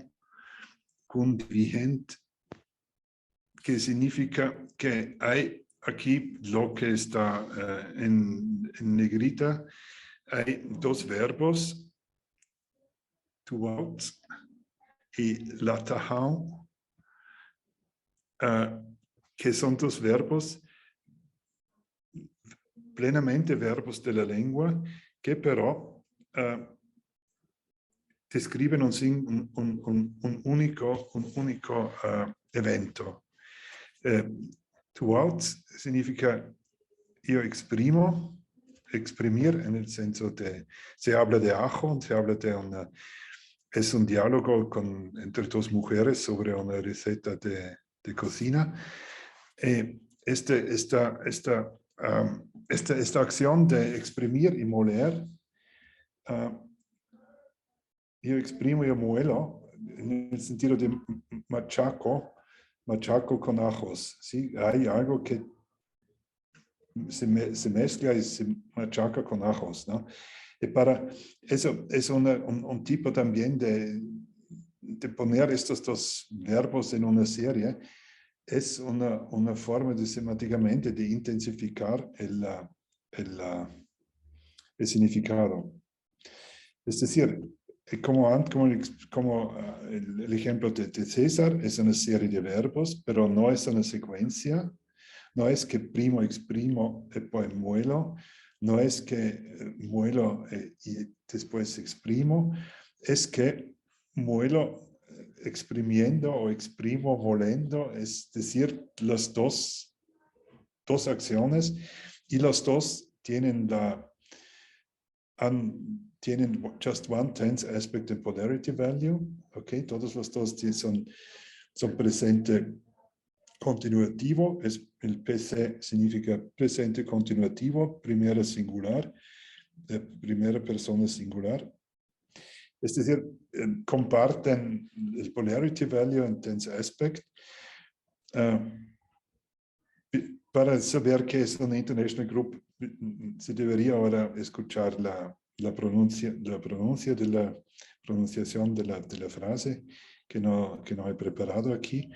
Kun Vigent, que significa que hay aquí lo que está en negrita, hay dos verbos, Tuat y Latahau, que son dos verbos plenamente verbos de la lengua que però describen un único evento. Throughout significa yo exprimo, exprimir en el senso de, se habla de ajo, se habla de es un diálogo entre dos mujeres sobre una receta de cocina. Esta acción de exprimir y moler, yo exprimo, yo muelo, en el sentido de machaco con ajos, ¿sí? Hay algo que se mezcla y se machaca con ajos, ¿no? Y para eso es un tipo también de poner estos dos verbos en una serie. Es una forma de semánticamente de intensificar el significado. Es decir, como el ejemplo de César, es una serie de verbos, pero no es una secuencia. No es que primo, exprimo y poi muelo. No es que muelo y después exprimo. Es que muelo exprimiendo o exprimo volando, es decir, las dos acciones, y los dos tienen just one tense aspect and polarity value, ¿ok? Todos los dos son presente continuativo, el PC significa presente continuativo, primera singular, primera persona singular. Es decir, comparten el polarity value en tense aspect. Para saber qué es una international group, se debería ahora escuchar la pronunciación de la frase que no he preparado aquí.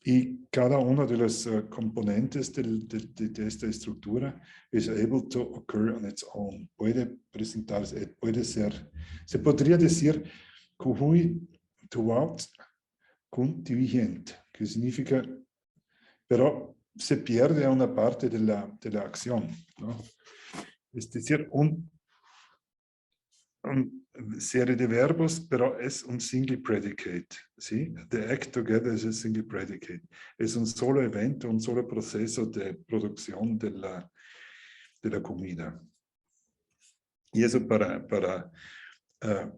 Y cada uno de los componentes de esta estructura es able to occur on its own. Puede presentarse, puede ser. Se podría decir Kuhui throughout kun dirigent, que significa, pero se pierde una parte de la acción, ¿no? Es decir, una serie de verbos, pero es un single predicate, ¿sí? The act together is a single predicate. Es un solo evento, un solo proceso de producción de la comida. Y eso para dar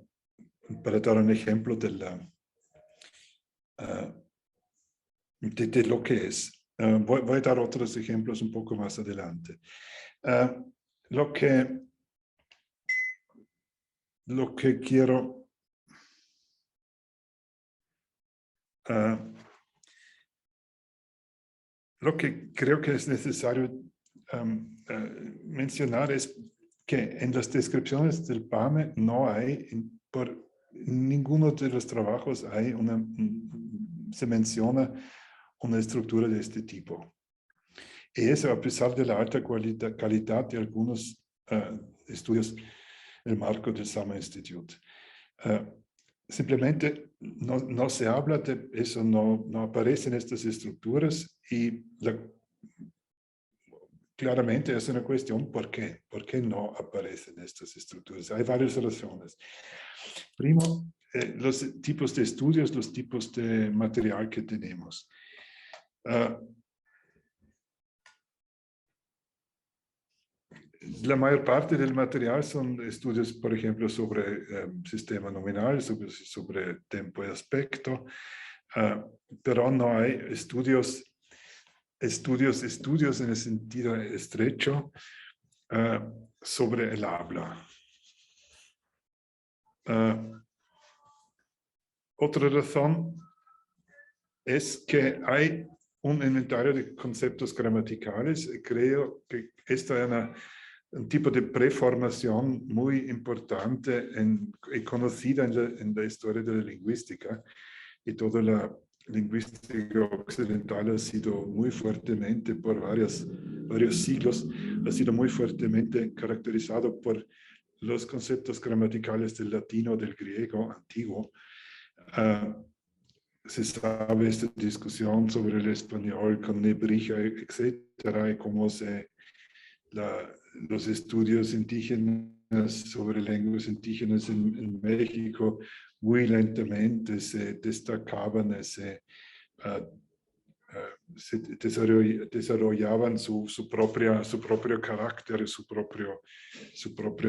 un ejemplo de lo que es. Voy a dar otros ejemplos un poco más adelante. Lo que quiero lo que creo que es necesario mencionar es que en las descripciones del PAME no hay, por ninguno de los trabajos se menciona una estructura de este tipo. Y eso a pesar de la alta calidad de algunos estudios en el marco del Sama Institute. Simplemente no se habla de eso, no aparecen estas estructuras y claramente es una cuestión ¿por qué? ¿Por qué no aparecen estas estructuras? Hay varias razones. Primero, los tipos de estudios, los tipos de material que tenemos. La mayor parte del material son estudios, por ejemplo, sobre sistema nominal, sobre tiempo y aspecto, pero no hay estudios en el sentido estrecho sobre el habla. Otra razón es que hay un inventario de conceptos gramaticales. Creo que esta es un tipo de preformación muy importante y conocida en la historia de la lingüística, y toda la lingüística occidental ha sido muy fuertemente, por varios siglos, ha sido muy fuertemente caracterizado por los conceptos gramaticales del latino, del griego antiguo. Se sabe esta discusión sobre el español con Nebrija, etcétera, y cómo los estudios indígenas sobre lenguas indígenas en México muy lentamente se destacaban, se desarrollaban su propio carácter, su propio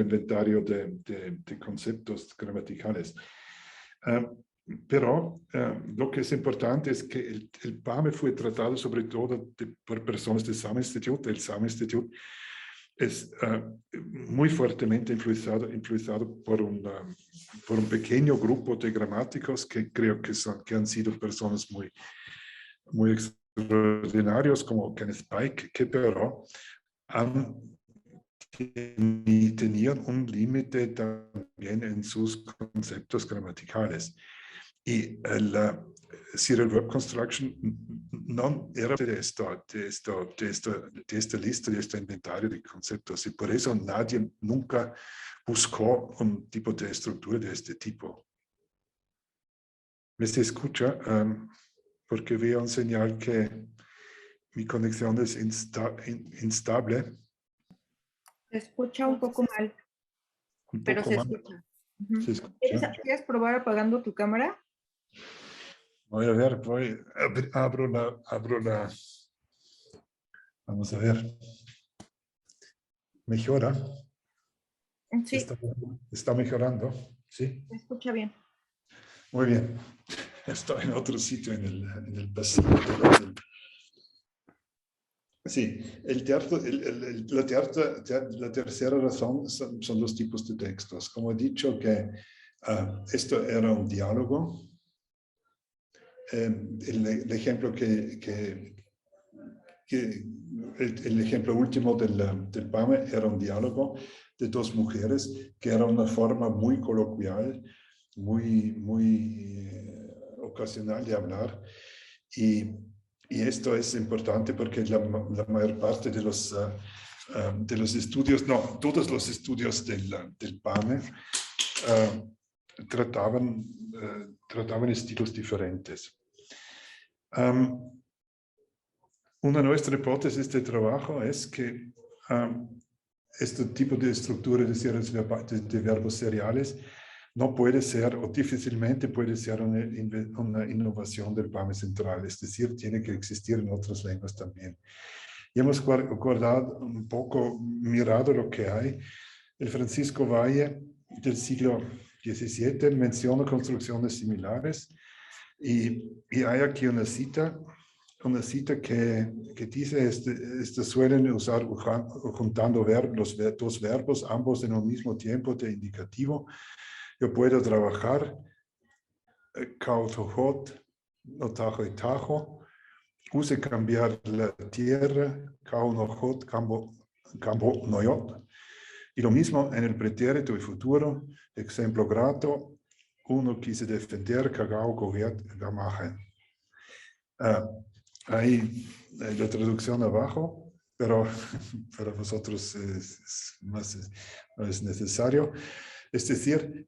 inventario de conceptos gramaticales. Pero lo que es importante es que el PAME fue tratado sobre todo por personas del Sama Institute. El Sama Institute es muy fuertemente influenciado por un pequeño grupo de gramáticos que creo que han sido personas muy extraordinarios, como Kenneth Pike, que pero tenían un límite también en sus conceptos gramaticales. Y el Serial Verb Construction no era de esta lista, de este inventario de conceptos, y por eso nadie nunca buscó un tipo de estructura de este tipo. ¿Me se escucha? Porque veo un señal que mi conexión es instable. Se escucha un poco mal, pero se escucha. ¿Se escucha? ¿Quieres probar apagando tu cámara? Voy a ver, abro la... Vamos a ver. ¿Mejora? Sí. ¿Está mejorando? Sí. Se escucha bien. Muy bien. Estoy en otro sitio en el pasillo. Sí, la tercera razón son los tipos de textos. Como he dicho, que esto era un diálogo. El ejemplo el ejemplo último del PAME era un diálogo de dos mujeres, que era una forma muy coloquial, muy ocasional de hablar. Y esto es importante porque la mayor parte de los estudios, no, todos los estudios del PAME trataban estilos diferentes. Una nuestra hipótesis de trabajo es que este tipo de estructura de verbos seriales no puede ser, o difícilmente puede ser, una innovación del PAME central, es decir, tiene que existir en otras lenguas también. Y hemos guardado un poco, mirado lo que hay. El Francisco Valle del siglo XVII menciona construcciones similares, y hay aquí una cita que dice, suelen usar juntando dos verbos, ambos en un mismo tiempo de indicativo. Yo puedo trabajar, kautohot, notajo y tajo, use cambiar la tierra, kaunohot, cambo noyot. Y lo mismo en el pretérito y futuro, ejemplo grato, uno quise defender, cagao, gehört, gemacht. Hay la traducción abajo, pero para vosotros no es necesario. Es decir,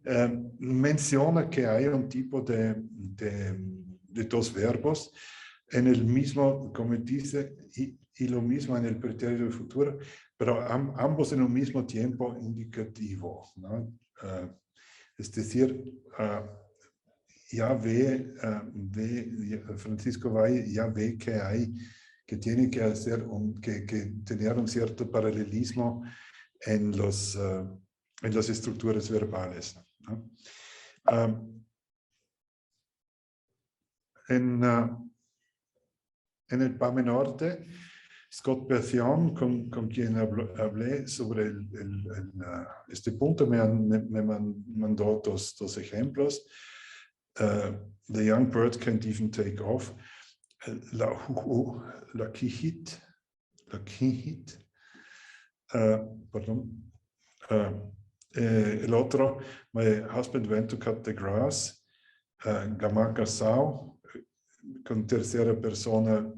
menciona que hay un tipo de dos verbos en el mismo, como dice, y lo mismo en el pretérito y futuro, pero ambos en un mismo tiempo indicativo, ¿no? Es decir, ya ve, Francisco Valle ya ve que tiene que hacer que tener un cierto paralelismo en las estructuras verbales, ¿no? En el PAME Norte, Scott Berthiaume, con quien hablé sobre este punto, me mandó dos ejemplos. The young bird can't even take off. La kihit. Pardon. El otro, my husband went to cut the grass. Gamaka Sao, con tercera persona,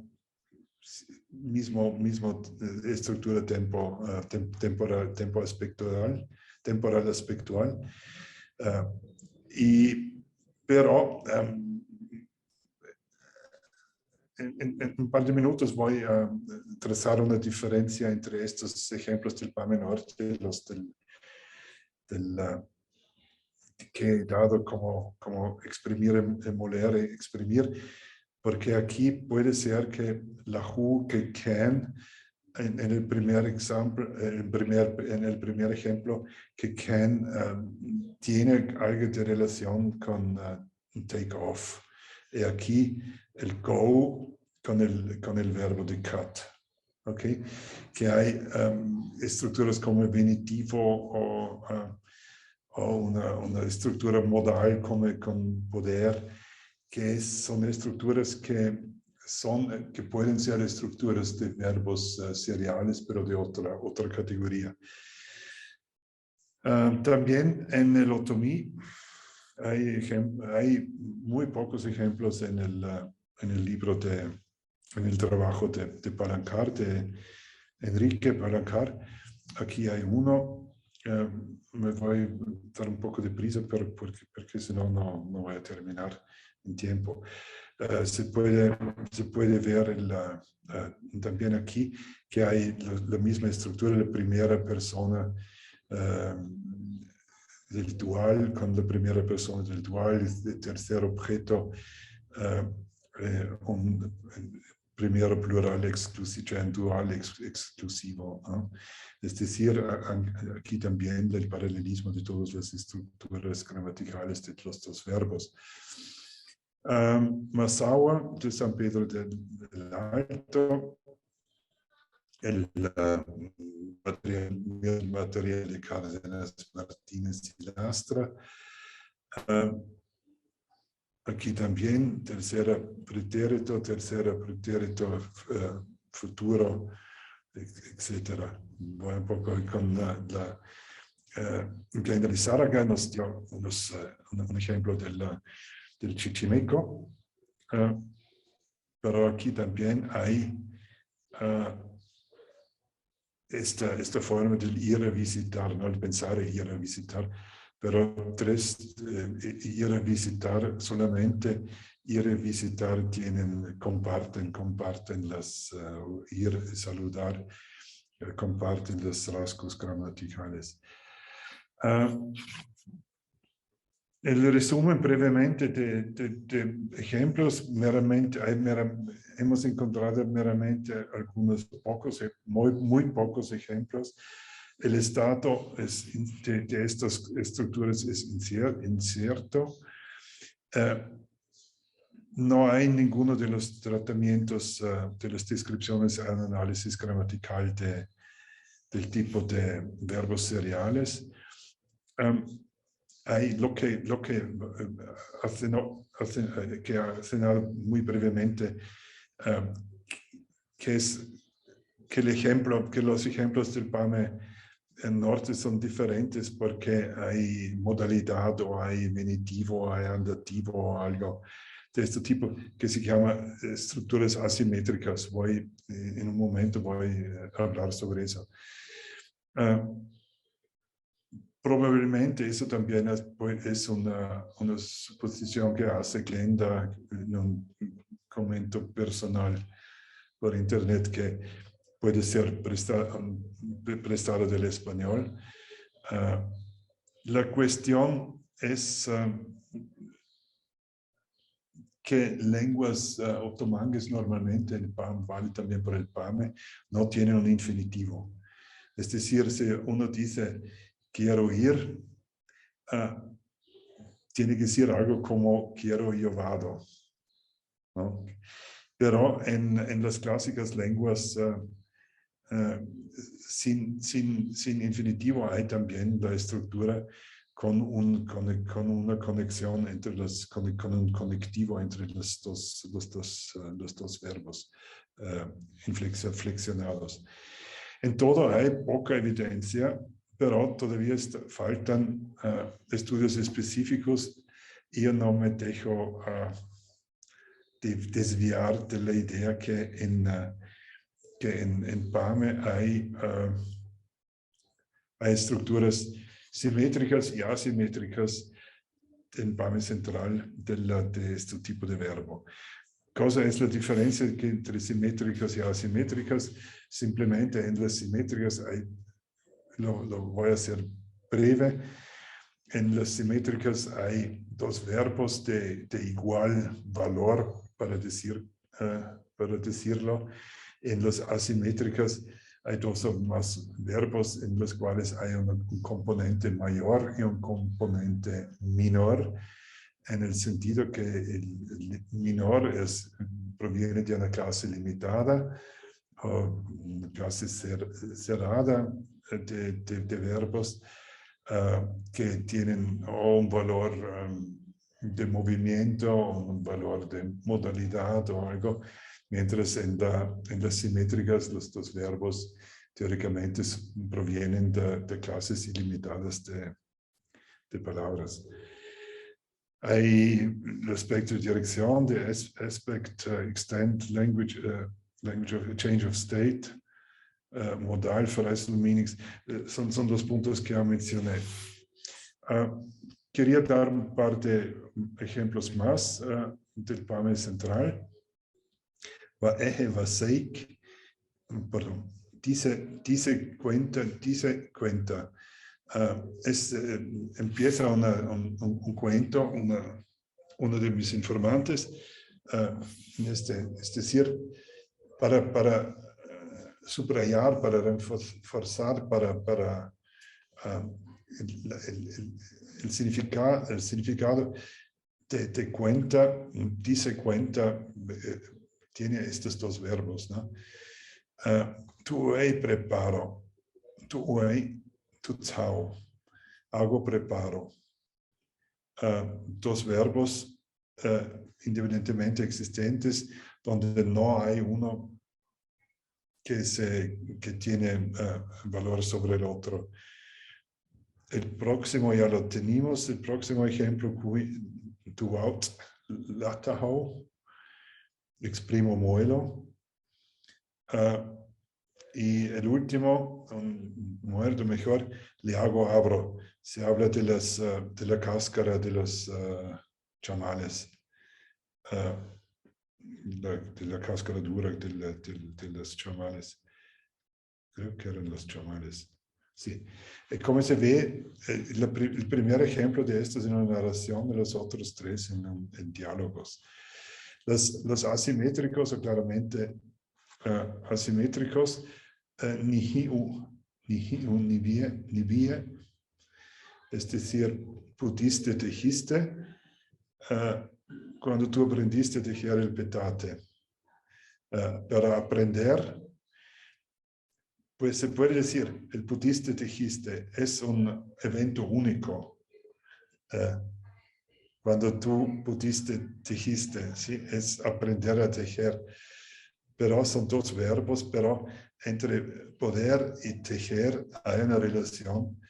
mismo estructura temporal aspectual. Pero en un par de minutos voy a trazar una diferencia entre estos ejemplos del PAME Norte, los que he dado como exprimir, emular, exprimir, porque aquí puede ser que la who, que can, en el primer ejemplo, que can tiene algo de relación con take off. Y aquí el go con el verbo de cut. ¿Okay? Que hay estructuras como venitivo o una estructura modal como con poder, que son estructuras que pueden ser estructuras de verbos seriales, pero de otra categoría. También en el otomí hay muy pocos ejemplos en el libro en el trabajo de Palancar, de Enrique Palancar. Aquí hay uno. Me voy a dar un poco de prisa, porque si no, no voy a terminar en tiempo. Se puede ver también aquí que hay la misma estructura de primera persona del dual, con la primera persona del dual, el tercer objeto, un primero plural exclusivo, cioè un dual exclusivo, ¿no? Es decir, aquí también el paralelismo de todas las estructuras gramaticales de los dos verbos. Massaua de San Pedro del Alto, el material de Cárdenas, Martínez y Lastra. Aquí también tercera pretérito futuro, etc. Voy un poco con Glenda Lizárraga nos dio un ejemplo del chichimeco, pero aquí también hay esta forma del ir a visitar, no el pensar en ir a visitar, pero ir a visitar solamente, ir a visitar comparten las, ir a saludar, comparten los rasgos gramaticales. El resumen brevemente de ejemplos, hemos encontrado meramente algunos muy pocos ejemplos. El estado de estas estructuras es incierto. No hay ninguno de los tratamientos, de las descripciones al análisis gramatical del tipo de verbos seriales. Hay lo que señalo muy brevemente, que los ejemplos del PAME en norte son diferentes porque hay modalidad o hay venitivo, hay andativo o algo de este tipo que se llama estructuras asimétricas. En un momento voy a hablar sobre eso. Probablemente eso también es una suposición que hace Glenda en un comentario personal por internet que puede ser prestado del español. La cuestión es que lenguas otomangues normalmente, el PAM vale también por el PAME, no tienen un infinitivo. Es decir, si uno dice quiero ir, tiene que decir algo como quiero llevado, ¿no? Pero en las clásicas lenguas sin infinitivo hay también la estructura con una conexión entre con un conectivo entre los dos verbos flexionados. En todo hay poca evidencia, pero todavía faltan estudios específicos y yo no me dejo desviar de la idea que en PAME hay estructuras simétricas y asimétricas en PAME central de este tipo de verbo. Cosa es la diferencia entre simétricas y asimétricas? Simplemente en las simétricas lo voy a hacer breve. En las simétricas hay dos verbos de igual valor, para decirlo. En las asimétricas hay dos o más verbos en los cuales hay un componente mayor y un componente menor, en el sentido que el menor proviene de una clase limitada o una clase cerrada de verbos que tienen o un valor de movimiento o un valor de modalidad o algo, mientras en las simétricas los dos verbos teóricamente provienen de clases ilimitadas de palabras. Hay respecto a dirección de aspect, extent, language of change of state, modal, phrasal meanings, son los puntos que ya mencioné. Quería dar un par de ejemplos más del PAME central. Perdón, dice cuenta, empieza un cuento, uno de mis informantes, es decir, para subrayar, para reforzar, para el significado de cuenta, dice cuenta, tiene estos dos verbos, ¿no? Tu preparo, tu zao, hago preparo. Dos verbos independientemente existentes, donde no hay uno que tiene valor sobre el otro. El próximo ya lo tenemos, el próximo ejemplo, tu out, latahau, exprimo muelo. Y el último, muerto mejor, le hago abro. Se habla de la cáscara de los chamales, de la cáscara dura de los chamales. Creo que eran los chamales. Sí. Como se ve, el primer ejemplo de esto es en una narración, de los otros tres en diálogos. Los asimétricos, o claramente asimétricos, ni vie, es decir, pudiste, tejiste, cuando tú aprendiste a tejer el petate. Para aprender, pues se puede decir, el pudiste, tejiste es un evento único. Cuando tú pudiste, tejiste, ¿sí? Es aprender a tejer. Pero son dos verbos, pero entre poder y tejer hay una relación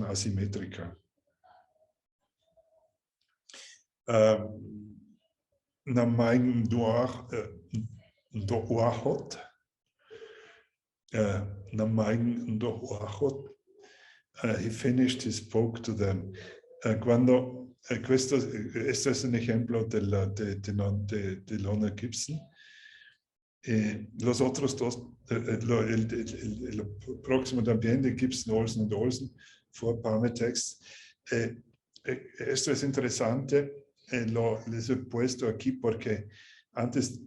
asimétrica. Na mijn doachot, he finished his book to them. Questo es un ejemplo de Lona Gibson. Los otros dos, el próximo también de Gibson, Olsen y Olsen, for Parmetext. Esto es interesante, les he puesto aquí porque antes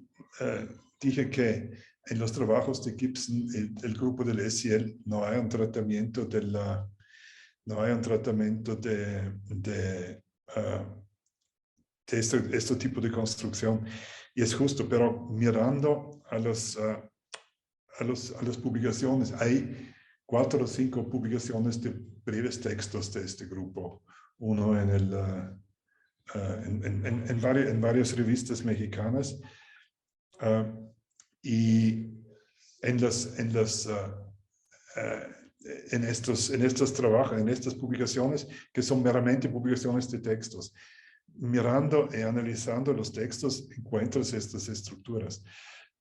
dije que en los trabajos de Gibson, el grupo del SEL, no hay un tratamiento de este tipo de construcción. Y es justo, pero mirando a las publicaciones, hay 4 o 5 publicaciones de breves textos de este grupo. Uno en varias revistas mexicanas. Y en estos trabajos, en estas publicaciones, que son meramente publicaciones de textos, mirando y analizando los textos, encuentras estas estructuras,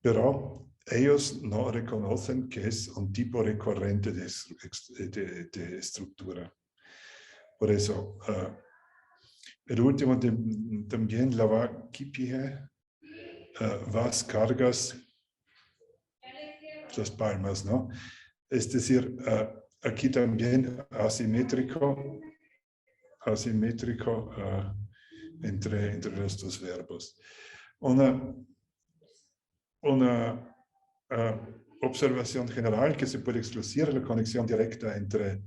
pero ellos no reconocen que es un tipo recurrente de estructura. Por eso, el último también, la Kipie, vas, cargas, las palmas, ¿no? Es decir, aquí también asimétrico entre los dos verbos. Una observación general que se puede excluir la conexión directa entre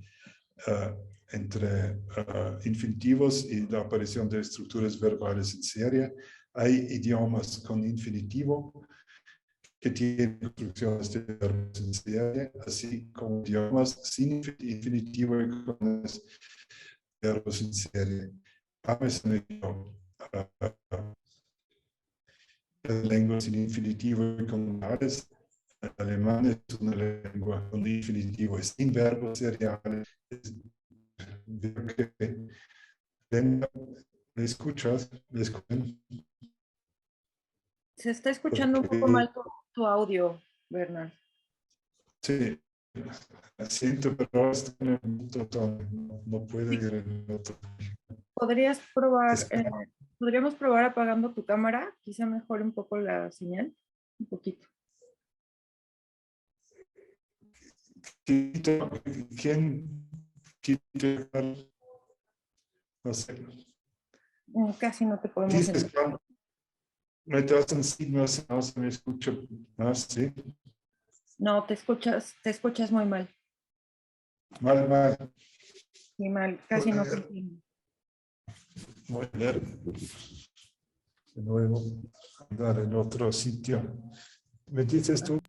infinitivos y la aparición de estructuras verbales en serie. Hay idiomas con infinitivo que tienen construcciones de verbos en serie, así como idiomas sin infinitivo y con verbos en serie. Es una lengua sin infinitivo y con vocales. El alemán es una lengua con infinitivo y sin verbos seriales. ¿Me escuchas? ¿Me escuchan? Se está escuchando un poco mal tu audio, Bernard. Sí, siento, pero no puedo ir en otro. ¿Podrías probar, podríamos probar apagando tu cámara? Quizá mejore un poco la señal, un poquito. ¿Quién quita? No sé. Casi no te podemos Dices entender. me das un signo, no se me escucha más, ¿sí? No, te escuchas muy mal. Mal. Sí, mal, casi no te entiendo. Voy a ver. De nuevo, andar en otro sitio. Me dices tú,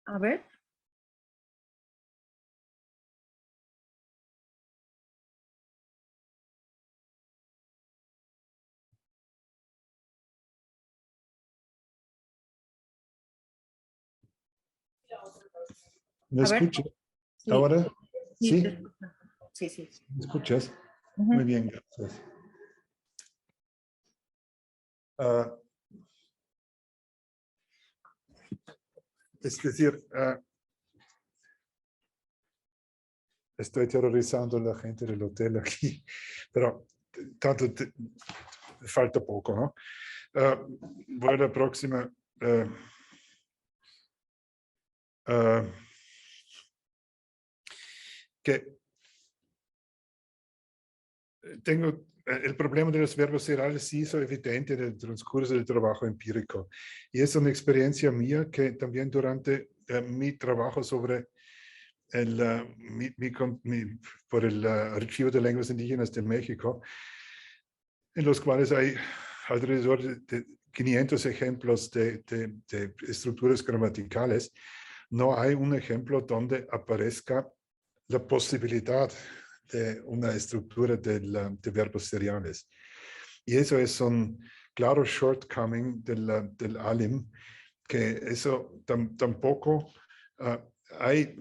A ver. ¿me escuchas? Sí. ¿Ahora? Sí. ¿Sí? Sí. ¿Me escuchas? Muy bien, gracias. Es decir, estoy terrorizando a la gente del hotel aquí, pero tanto falta poco, ¿no? Voy a la próxima. Que tengo el problema de los verbos seriales sí hizo evidente en el transcurso del trabajo empírico. Y es una experiencia mía que también durante mi trabajo sobre por el Archivo de Lenguas Indígenas de México, en los cuales hay alrededor de 500 ejemplos de estructuras gramaticales, no hay un ejemplo donde aparezca la posibilidad de una estructura de verbos seriales. Y eso es un claro shortcoming del ALIM, que eso tampoco hay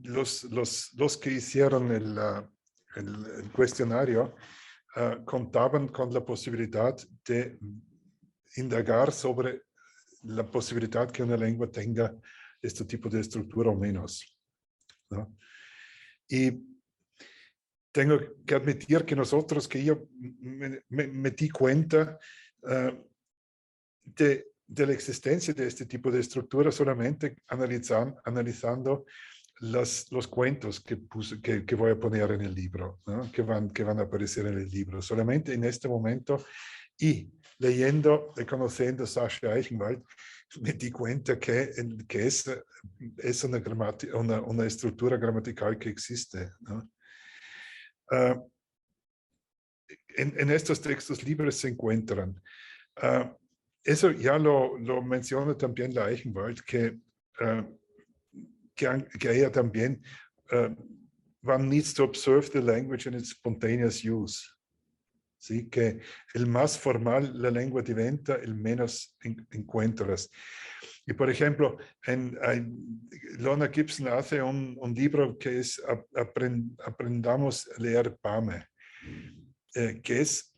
los que hicieron el cuestionario contaban con la posibilidad de indagar sobre la posibilidad que una lengua tenga este tipo de estructura o menos, ¿no? Y tengo que admitir que yo me di cuenta de la existencia de este tipo de estructura solamente analizando los cuentos que voy a poner en el libro, ¿no? que van a aparecer en el libro. Solamente en este momento y leyendo y conociendo a Sascha Eichenwald, me di cuenta que es una estructura gramatical que existe, ¿no? En estos textos libres se encuentran. Eso ya lo menciona también la Eichenwald, que ella también one needs to observe the language in its spontaneous use. ¿Sí? Que el más formal la lengua diventa, el menos encuentras. Y por ejemplo, Lorna Gibson hace un libro que es Aprendamos a leer PAME, que es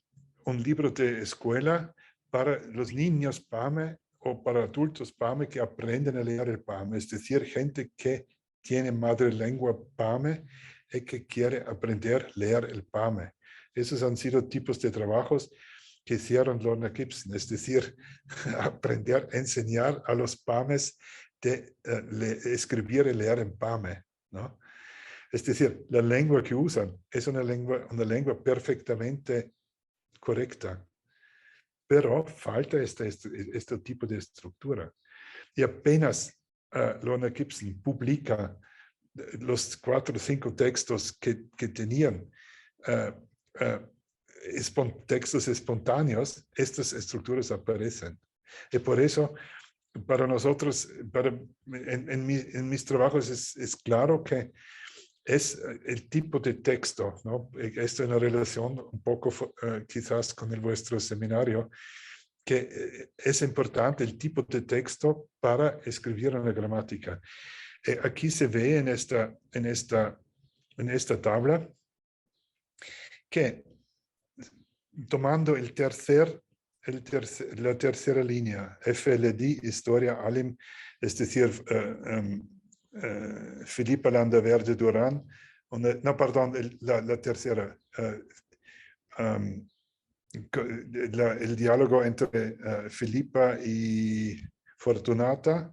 un libro de escuela para los niños PAME o para adultos PAME que aprenden a leer el PAME, es decir, gente que tiene madre lengua PAME y que quiere aprender a leer el PAME. Esos han sido tipos de trabajos que hicieron Lorna Gibson, es decir, aprender a enseñar a los PAMEs de escribir y leer en PAME, ¿no? Es decir, la lengua que usan es una lengua perfectamente correcta, pero falta este tipo de estructura. Y apenas Lorna Gibson publica los 4 o 5 textos que tenían textos espontáneos, estas estructuras aparecen. Y por eso, para nosotros, en mis trabajos es claro que es el tipo de texto, ¿no? Esto en la relación un poco quizás con el vuestro seminario, que es importante el tipo de texto para escribir una gramática. Aquí se ve en esta tabla que tomando la tercera línea, FLD, Historia ALIM, es decir, Filipa Landaverde Durán, no, perdón, la tercera, el diálogo entre Filipa y Fortunata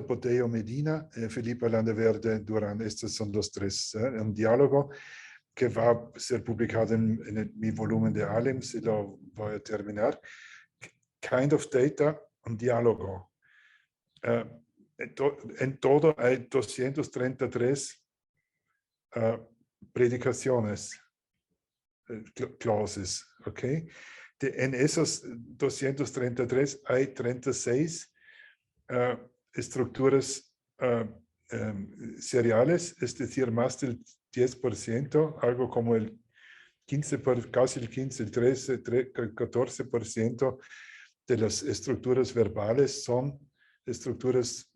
Poteo Medina, Filipa Landaverde Durán, estos son los 3, un diálogo que va a ser publicado en mi volumen de ALIM, si lo voy a terminar. Kind of Data, un diálogo. En todo hay 233 predicaciones, clauses, ¿ok? En esos 233 hay 36 estructuras seriales, es decir, más del 10%, algo como el 15%, casi el 15%, el 13%, 14% de las estructuras verbales son estructuras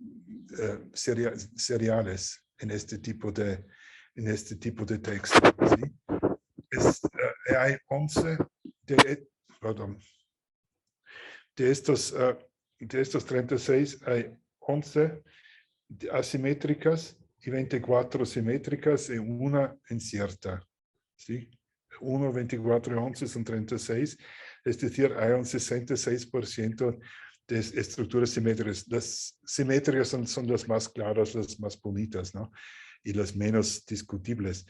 seriales en este tipo de texto, ¿sí? Hay 11 de estos 36, hay 11 asimétricas y 24 simétricas y una incierta, ¿sí? 1, 24 y 11 son 36, es decir, hay un 66% de estructuras simétricas. Las simétricas son las más claras, las más bonitas, ¿no? Y las menos discutibles,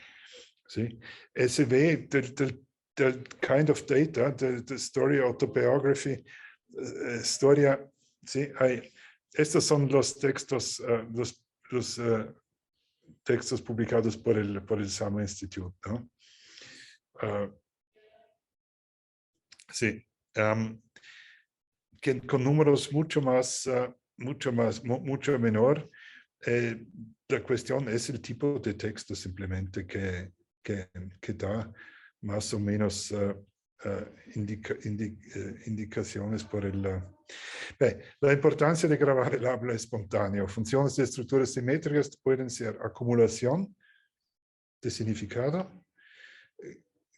¿sí? Se ve del kind of data, de story autobiography, historia, ¿sí? Estos son los textos, los textos publicados por el Sama Institute, ¿no? Sí, que con números mucho menor. La cuestión es el tipo de texto simplemente que da más o menos indicaciones por el... la importancia de grabar el habla espontáneo. Funciones de estructuras simétricas pueden ser acumulación de significado,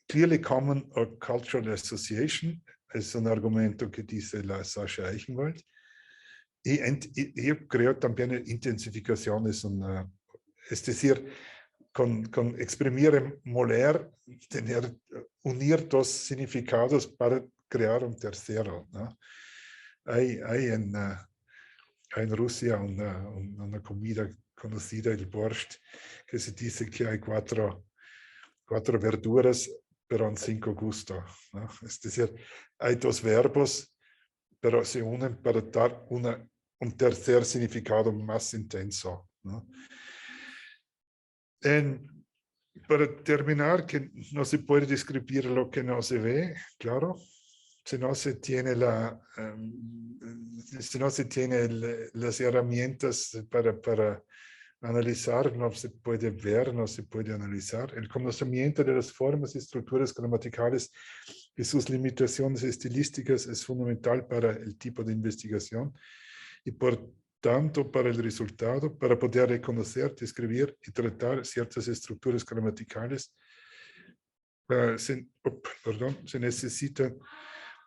clearly common or cultural association, es un argumento que dice la Sasha Eichenwald, y yo creo también intensificación es una, es decir, con exprimir, moler, unir dos significados para crear un tercero, ¿no? Hay en Rusia una comida conocida, el borscht, que se dice que hay cuatro verduras, pero en 5 gustos, ¿no? Es decir, hay 2 verbos, pero se unen para dar un tercer significado más intenso, ¿no? Para terminar, que no se puede describir lo que no se ve, claro. Si no se tiene las herramientas para analizar, no se puede ver, no se puede analizar. El conocimiento de las formas y estructuras gramaticales y sus limitaciones estilísticas es fundamental para el tipo de investigación y por tanto para el resultado, para poder reconocer, describir y tratar ciertas estructuras gramaticales. Se necesita,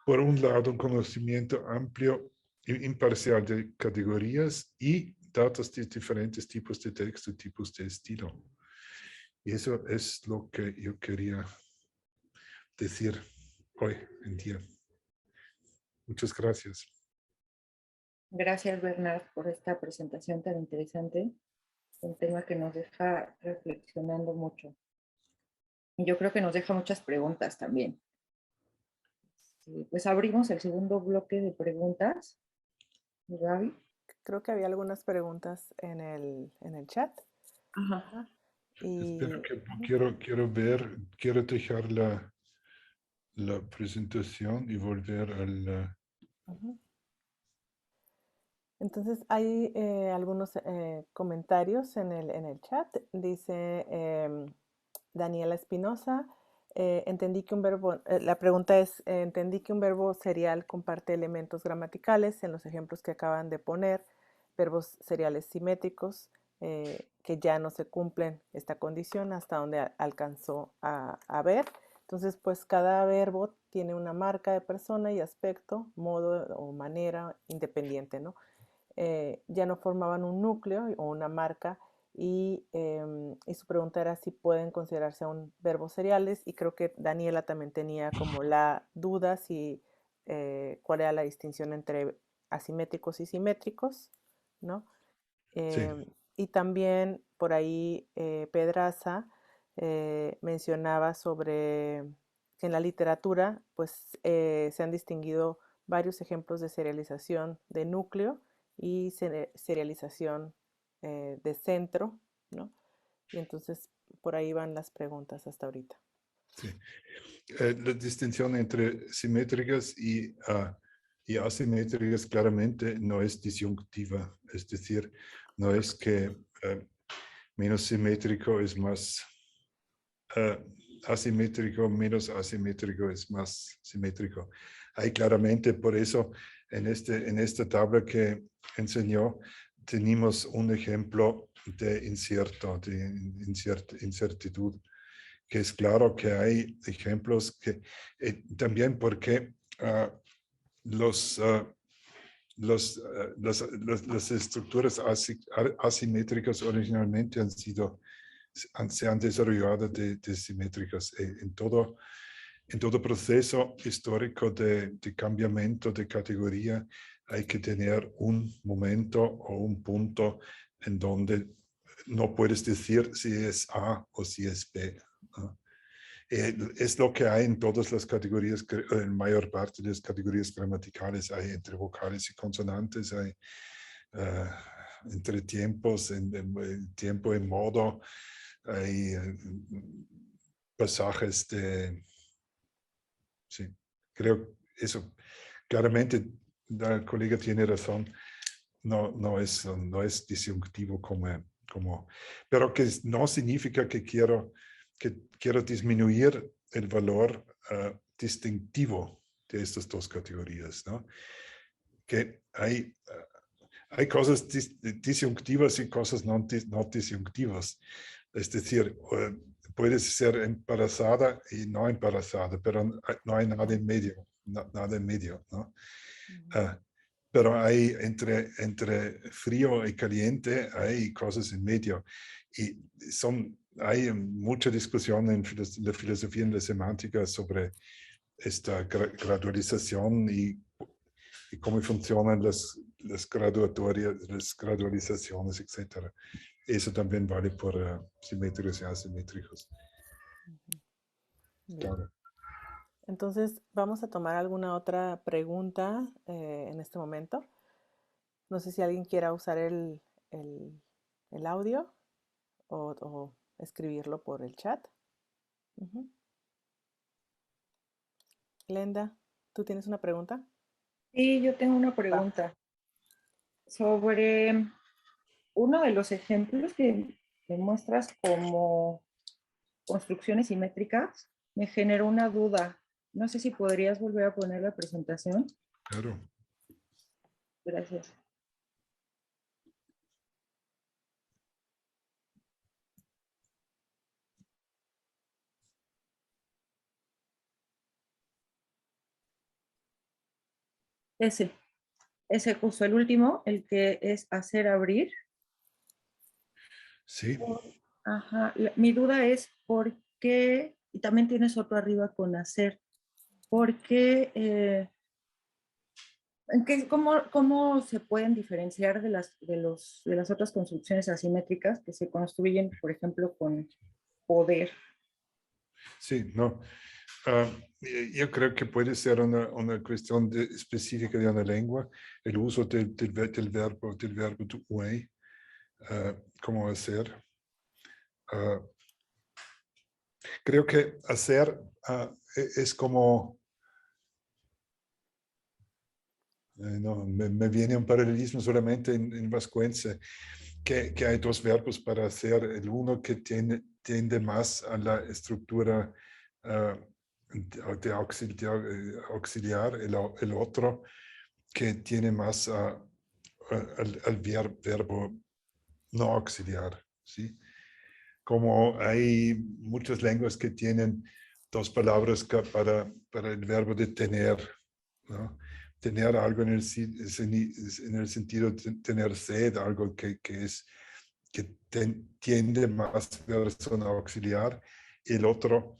por un lado, un conocimiento amplio e imparcial de categorías y datos de diferentes tipos de texto y tipos de estilo. Y eso es lo que yo quería decir hoy en día. Muchas gracias. Gracias, Bernard, por esta presentación tan interesante. Un tema que nos deja reflexionando mucho. Y yo creo que nos deja muchas preguntas también. Pues abrimos el segundo bloque de preguntas. Gaby. Creo que había algunas preguntas en el chat. Ajá. Y Espero que quiero dejar la presentación y volver al... Entonces hay algunos comentarios en el chat. Dice Daniela Espinosa, entendí que un verbo, la pregunta es, entendí que un verbo serial comparte elementos gramaticales en los ejemplos que acaban de poner, verbos seriales simétricos, que ya no se cumplen esta condición hasta donde alcanzó a ver. Entonces, pues cada verbo tiene una marca de persona y aspecto, modo o manera independiente, ¿no? Ya no formaban un núcleo o una marca y su pregunta era si pueden considerarse aún verbos seriales y creo que Daniela también tenía como la duda si cuál era la distinción entre asimétricos y simétricos, ¿no? Sí. Y también por ahí Pedraza mencionaba sobre que en la literatura pues se han distinguido varios ejemplos de serialización de núcleo y serialización de centro, ¿no? Y entonces por ahí van las preguntas hasta ahorita. Sí. La distinción entre simétricas y asimétricas claramente no es disyuntiva, es decir, no es que menos simétrico es más asimétrico, menos asimétrico es más simétrico. Hay claramente, por eso en esta tabla que enseñó, tenemos un ejemplo de incertidumbre, que es claro que hay ejemplos que también porque las estructuras asimétricas originalmente se han desarrollado de simétricas. En todo proceso histórico de cambiamiento de categoría hay que tener un momento o un punto en donde no puedes decir si es A o si es B. ¿No? Es lo que hay en todas las categorías, en mayor parte de las categorías gramaticales. Hay entre vocales y consonantes, hay entre tiempos, tiempo y modo, hay pasajes de... Sí, creo eso. Claramente, la colega tiene razón. No es disyuntivo pero que no significa que quiero disminuir el valor distintivo de estas dos categorías, ¿no? Que hay cosas disyuntivas y cosas no disyuntivas. Es decir, puedes ser embarazada y no embarazada, pero no hay nada en medio, nada en medio, ¿no? Pero hay entre frío y caliente, hay cosas en medio. Y hay mucha discusión en la filosofía y en la semántica sobre esta gradualización y cómo funcionan las gradualizaciones, etc. Eso también vale por simétricos y asimétricos. Bien. Claro. Entonces, vamos a tomar alguna otra pregunta en este momento. No sé si alguien quiera usar el audio o escribirlo por el chat. Glenda, ¿tú tienes una pregunta? Sí, yo tengo una pregunta sobre uno de los ejemplos que muestras como construcciones simétricas. Me generó una duda. No sé si podrías volver a poner la presentación. Claro. Gracias. Ese justo el último, el que es hacer abrir. Sí. Ajá. Mi duda es por qué, y también tienes otro arriba con hacer, ¿por qué, cómo se pueden diferenciar de las otras construcciones asimétricas que se construyen, por ejemplo, con poder? Sí, no. Yo creo que puede ser una cuestión específica de una lengua, el uso del verbo to way, como hacer. Creo que hacer es como, no, me viene un paralelismo solamente en vascuence, que hay dos verbos para hacer, el uno que tiende más a la estructura de auxiliar, el otro que tiene más al verbo no auxiliar, ¿sí? Como hay muchas lenguas que tienen dos palabras para el verbo de tener, ¿no? Tener algo en el sentido de tener sed, algo que tiende más versión auxiliar, y el otro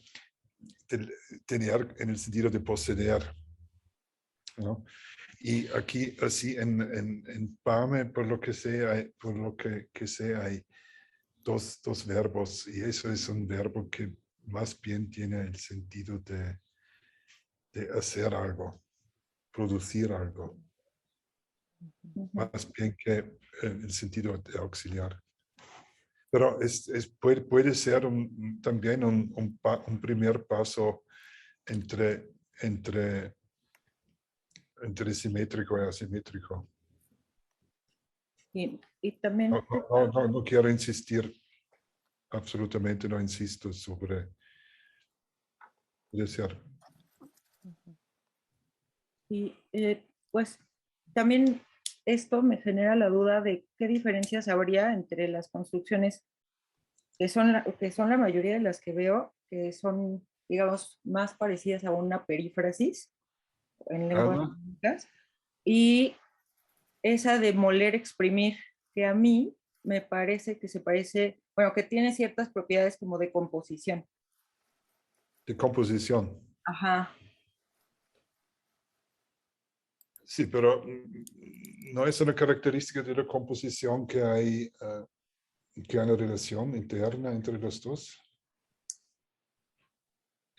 tener en el sentido de poseer, ¿no? Y aquí, así en PAME, por lo que sé, hay dos verbos, y eso es un verbo que más bien tiene el sentido de hacer algo, producir algo, más bien que el sentido de auxiliar. Pero puede ser también un primer paso entre simétrico y asimétrico. Y también... No quiero insistir, absolutamente no insisto sobre... Puede ser. Y pues también esto me genera la duda de qué diferencias habría entre las construcciones que son la mayoría de las que veo, que son, digamos, más parecidas a una perífrasis en lenguas técnicas, y esa de moler, exprimir, que a mí me parece que se parece, bueno, que tiene ciertas propiedades como de composición. De composición. Ajá. Sí, pero no es una característica de la composición que hay una relación interna entre los dos,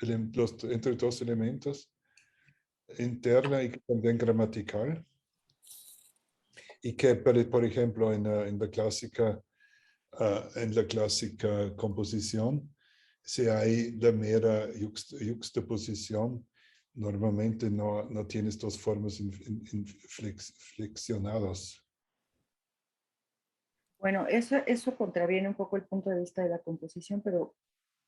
entre dos elementos, interna y también gramatical, y que, por ejemplo, en la clásica composición, si hay la mera yuxtaposición, normalmente no tienes dos formas flexionadas. Bueno, eso contraviene un poco el punto de vista de la composición, pero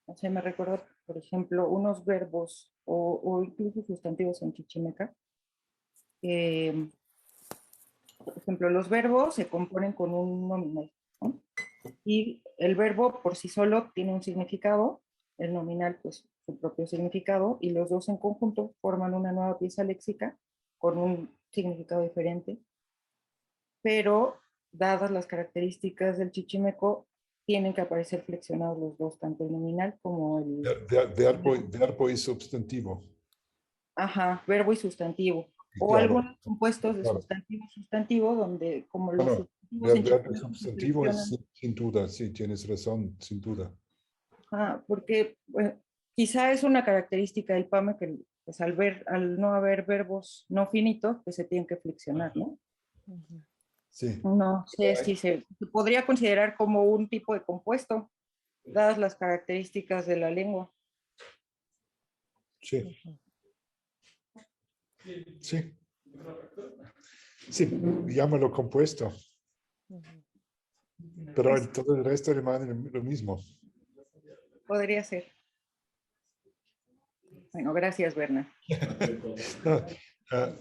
O sea, me recuerda, por ejemplo, unos verbos o incluso sustantivos en chichimeca. Por ejemplo, los verbos se componen con un nominal, ¿no? Y el verbo por sí solo tiene un significado, el nominal pues su propio significado, y los dos en conjunto forman una nueva pieza léxica con un significado diferente, pero dadas las características del chichimeco, tienen que aparecer flexionados los dos, tanto el nominal como el... Verbo y sustantivo. Ajá, verbo y sustantivo. O Claro, algunos compuestos de claro. sustantivo-sustantivo, donde como los Bueno, sustantivos en verbo y chichimeco se sustantivo es flexionan. sin duda, sí, tienes razón, sin duda. Porque bueno, quizá es una característica del PAME que pues, al no haber verbos no finitos, pues se tienen que flexionar, ¿no? Sí, No sé si se podría considerar como un tipo de compuesto, dadas las características de la lengua. sí, sí. Sí, llámalo compuesto, pero Pues todo el resto demanda lo mismo. podría ser. Bueno, gracias, Berna. No, ah,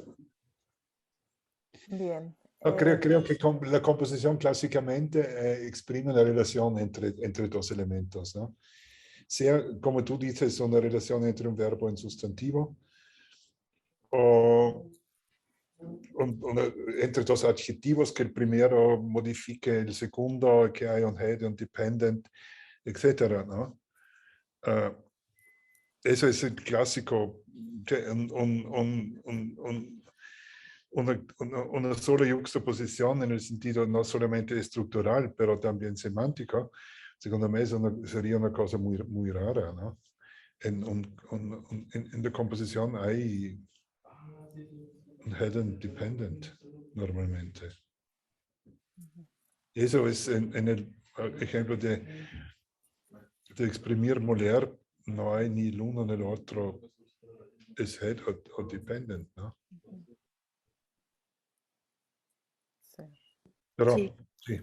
Bien. no, creo que la composición clásicamente exprime la relación entre dos elementos, ¿no? Sea, como tú dices, una relación entre un verbo y un sustantivo, o entre dos adjetivos, que el primero modifique el segundo, que hay un head, un dependent, etcétera, ¿no? Eso es el clásico, una sola yuxtaposición en el sentido no solamente estructural, pero también semántico. Segundo me sería una cosa muy, muy rara, ¿no? En la composición hay un head and dependent normalmente. Eso es en el ejemplo de exprimir moler, no hay ni el uno ni el otro es head o dependent, ¿no? Sí. Pero Sí, sí.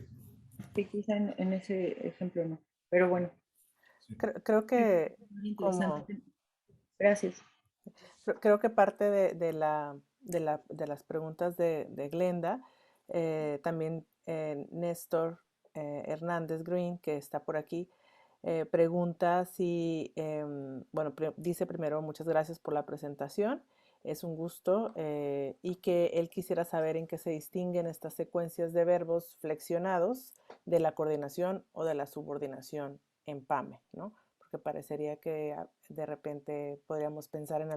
sí, quizá en ese ejemplo no. Pero bueno, Creo que muy como interesante. Gracias. creo que parte de las preguntas de Glenda, también Néstor Hernández Green, que está por aquí, pregunta si, bueno, dice primero, muchas gracias por la presentación, es un gusto, y que él quisiera saber en qué se distinguen estas secuencias de verbos flexionados de la coordinación o de la subordinación en PAME, ¿no? Porque parecería que de repente podríamos pensar en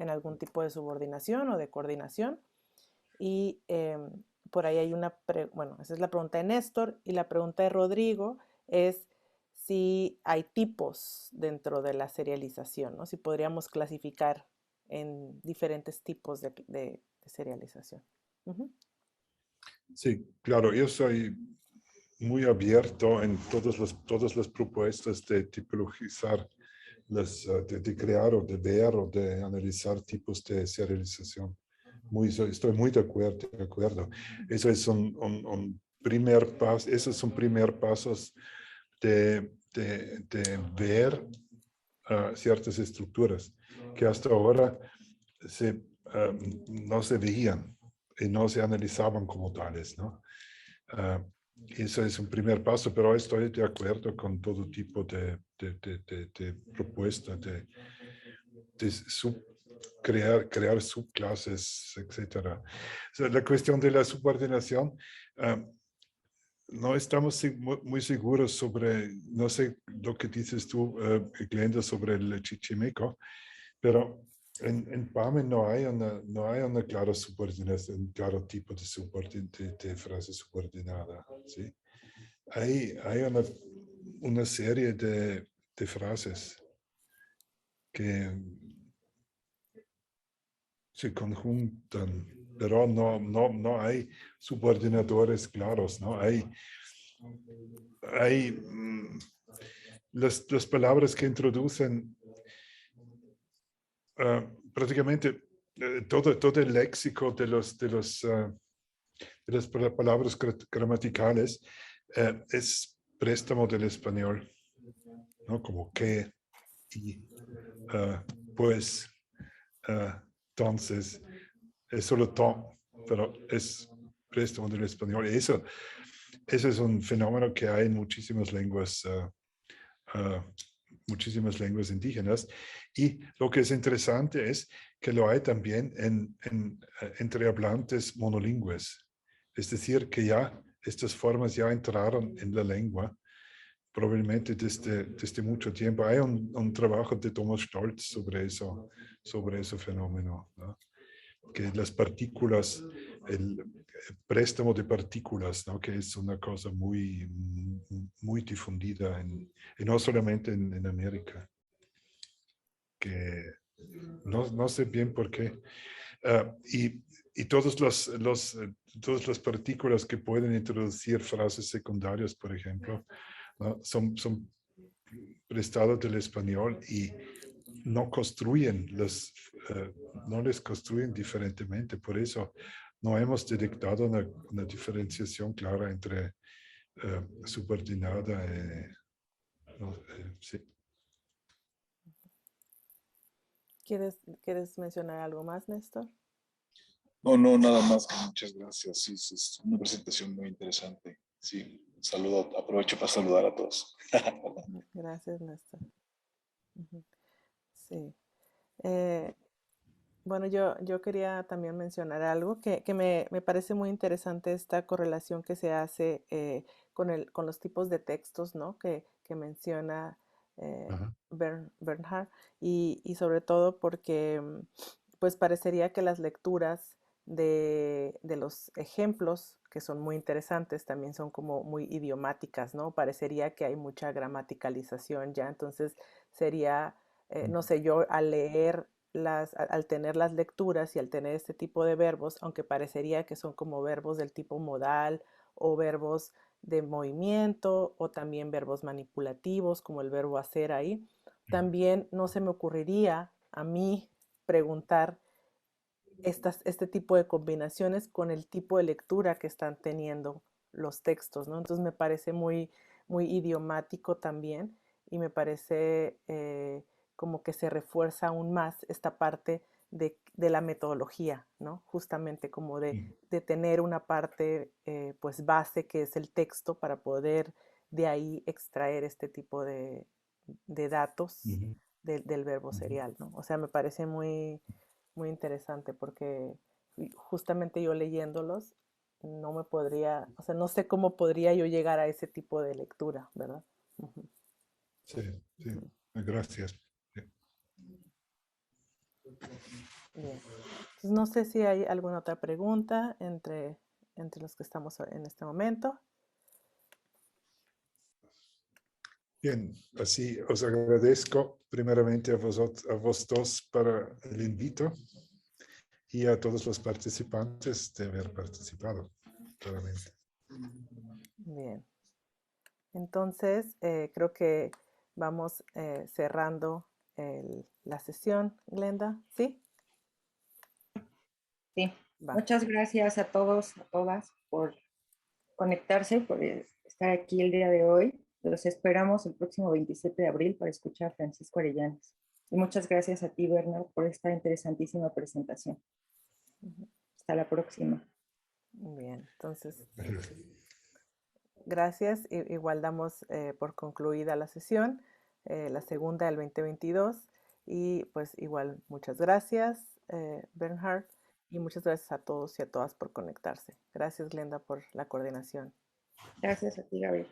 algún tipo de subordinación o de coordinación. Y por ahí hay bueno, esa es la pregunta de Néstor, y la pregunta de Rodrigo es si hay tipos dentro de la serialización, ¿no? Si podríamos clasificar en diferentes tipos de serialización. Sí, claro, yo soy muy abierto en todas las propuestas de tipologizar, de crear o de ver o de analizar tipos de serialización. Estoy muy de acuerdo. Eso es un primer paso, esos son primer pasos de ver ciertas estructuras que hasta ahora no se veían y no se analizaban como tales, ¿no? Eso es un primer paso, pero estoy de acuerdo con todo tipo de propuesta, de crear subclases, etc. O sea, la cuestión de la subordinación, no estamos muy seguros sobre, no sé lo que dices tú, Glenda, sobre el chichimeco, pero en PAME no hay una clara subordinación, un claro tipo de frase subordinada, ¿sí? Hay una serie de frases que se conjuntan, pero no hay subordinadores claros, ¿no? Hay las palabras que introducen prácticamente todo el léxico de las palabras gramaticales es préstamo del español. ¿no? Como que, y, pues, entonces, es solo ton, pero es préstamo del español. Eso es un fenómeno que hay en muchísimas lenguas indígenas. Y lo que es interesante es que lo hay también entre hablantes monolingües. Es decir, que ya estas formas ya entraron en la lengua, probablemente desde mucho tiempo. Hay un trabajo de Thomas Stolz sobre ese fenómeno, ¿no? Que las partículas, el préstamo de partículas, ¿no? Que es una cosa muy, muy difundida, y no solamente en América, que no sé bien por qué. Y todas las partículas que pueden introducir frases secundarias, por ejemplo, ¿no? son prestadas del español y no no les construyen diferentemente. Por eso no hemos detectado una diferenciación clara entre subordinada no, sí. ¿Quieres mencionar algo más, Néstor? No, nada más que muchas gracias. Sí, es una presentación muy interesante. Sí, saludo, aprovecho para saludar a todos. Gracias, Néstor. Ujú. Sí. Eh, bueno, yo quería también mencionar algo que me parece muy interesante esta correlación que se hace con los tipos de textos, ¿no? Que menciona Ajá. Bernhard y sobre todo porque pues parecería que las lecturas de los ejemplos, que son muy interesantes, también son como muy idiomáticas, ¿no? Parecería que hay mucha gramaticalización ya, entonces sería, no sé, yo al leer al tener las lecturas y al tener este tipo de verbos, aunque parecería que son como verbos del tipo modal o verbos de movimiento o también verbos manipulativos como el verbo hacer ahí, también no se me ocurriría a mí preguntar este tipo de combinaciones con el tipo de lectura que están teniendo los textos, ¿no? Entonces me parece muy, muy idiomático también y me parece como que se refuerza aún más esta parte de la metodología, ¿no? Justamente como de tener una parte pues base que es el texto para poder de ahí extraer este tipo de datos del verbo serial, ¿no? O sea, me parece muy, muy interesante porque justamente yo leyéndolos no me podría, o sea, no sé cómo podría yo llegar a ese tipo de lectura, ¿verdad? Ujú, Sí, sí, ujú. gracias. Sí. Bien. Entonces, no sé si hay alguna otra pregunta entre los que estamos en este momento. Bien, así os agradezco primeramente a vos dos para el invito y a todos los participantes de haber participado, claramente. Bien. Entonces, creo que vamos cerrando la sesión, Glenda. ¿Sí? Sí, Va. muchas gracias a todos, a todas por conectarse, por estar aquí el día de hoy. Los esperamos el próximo 27 de abril para escuchar a Francisco Arellanes. Y muchas gracias a ti, Bernard, por esta interesantísima presentación. Hasta la próxima. Bien, entonces gracias. Igual damos por concluida la sesión, la segunda del 2022. Y pues igual muchas gracias, Bernhard, y muchas gracias a todos y a todas por conectarse. Gracias, Glenda, por la coordinación. Gracias a ti, Gabriel.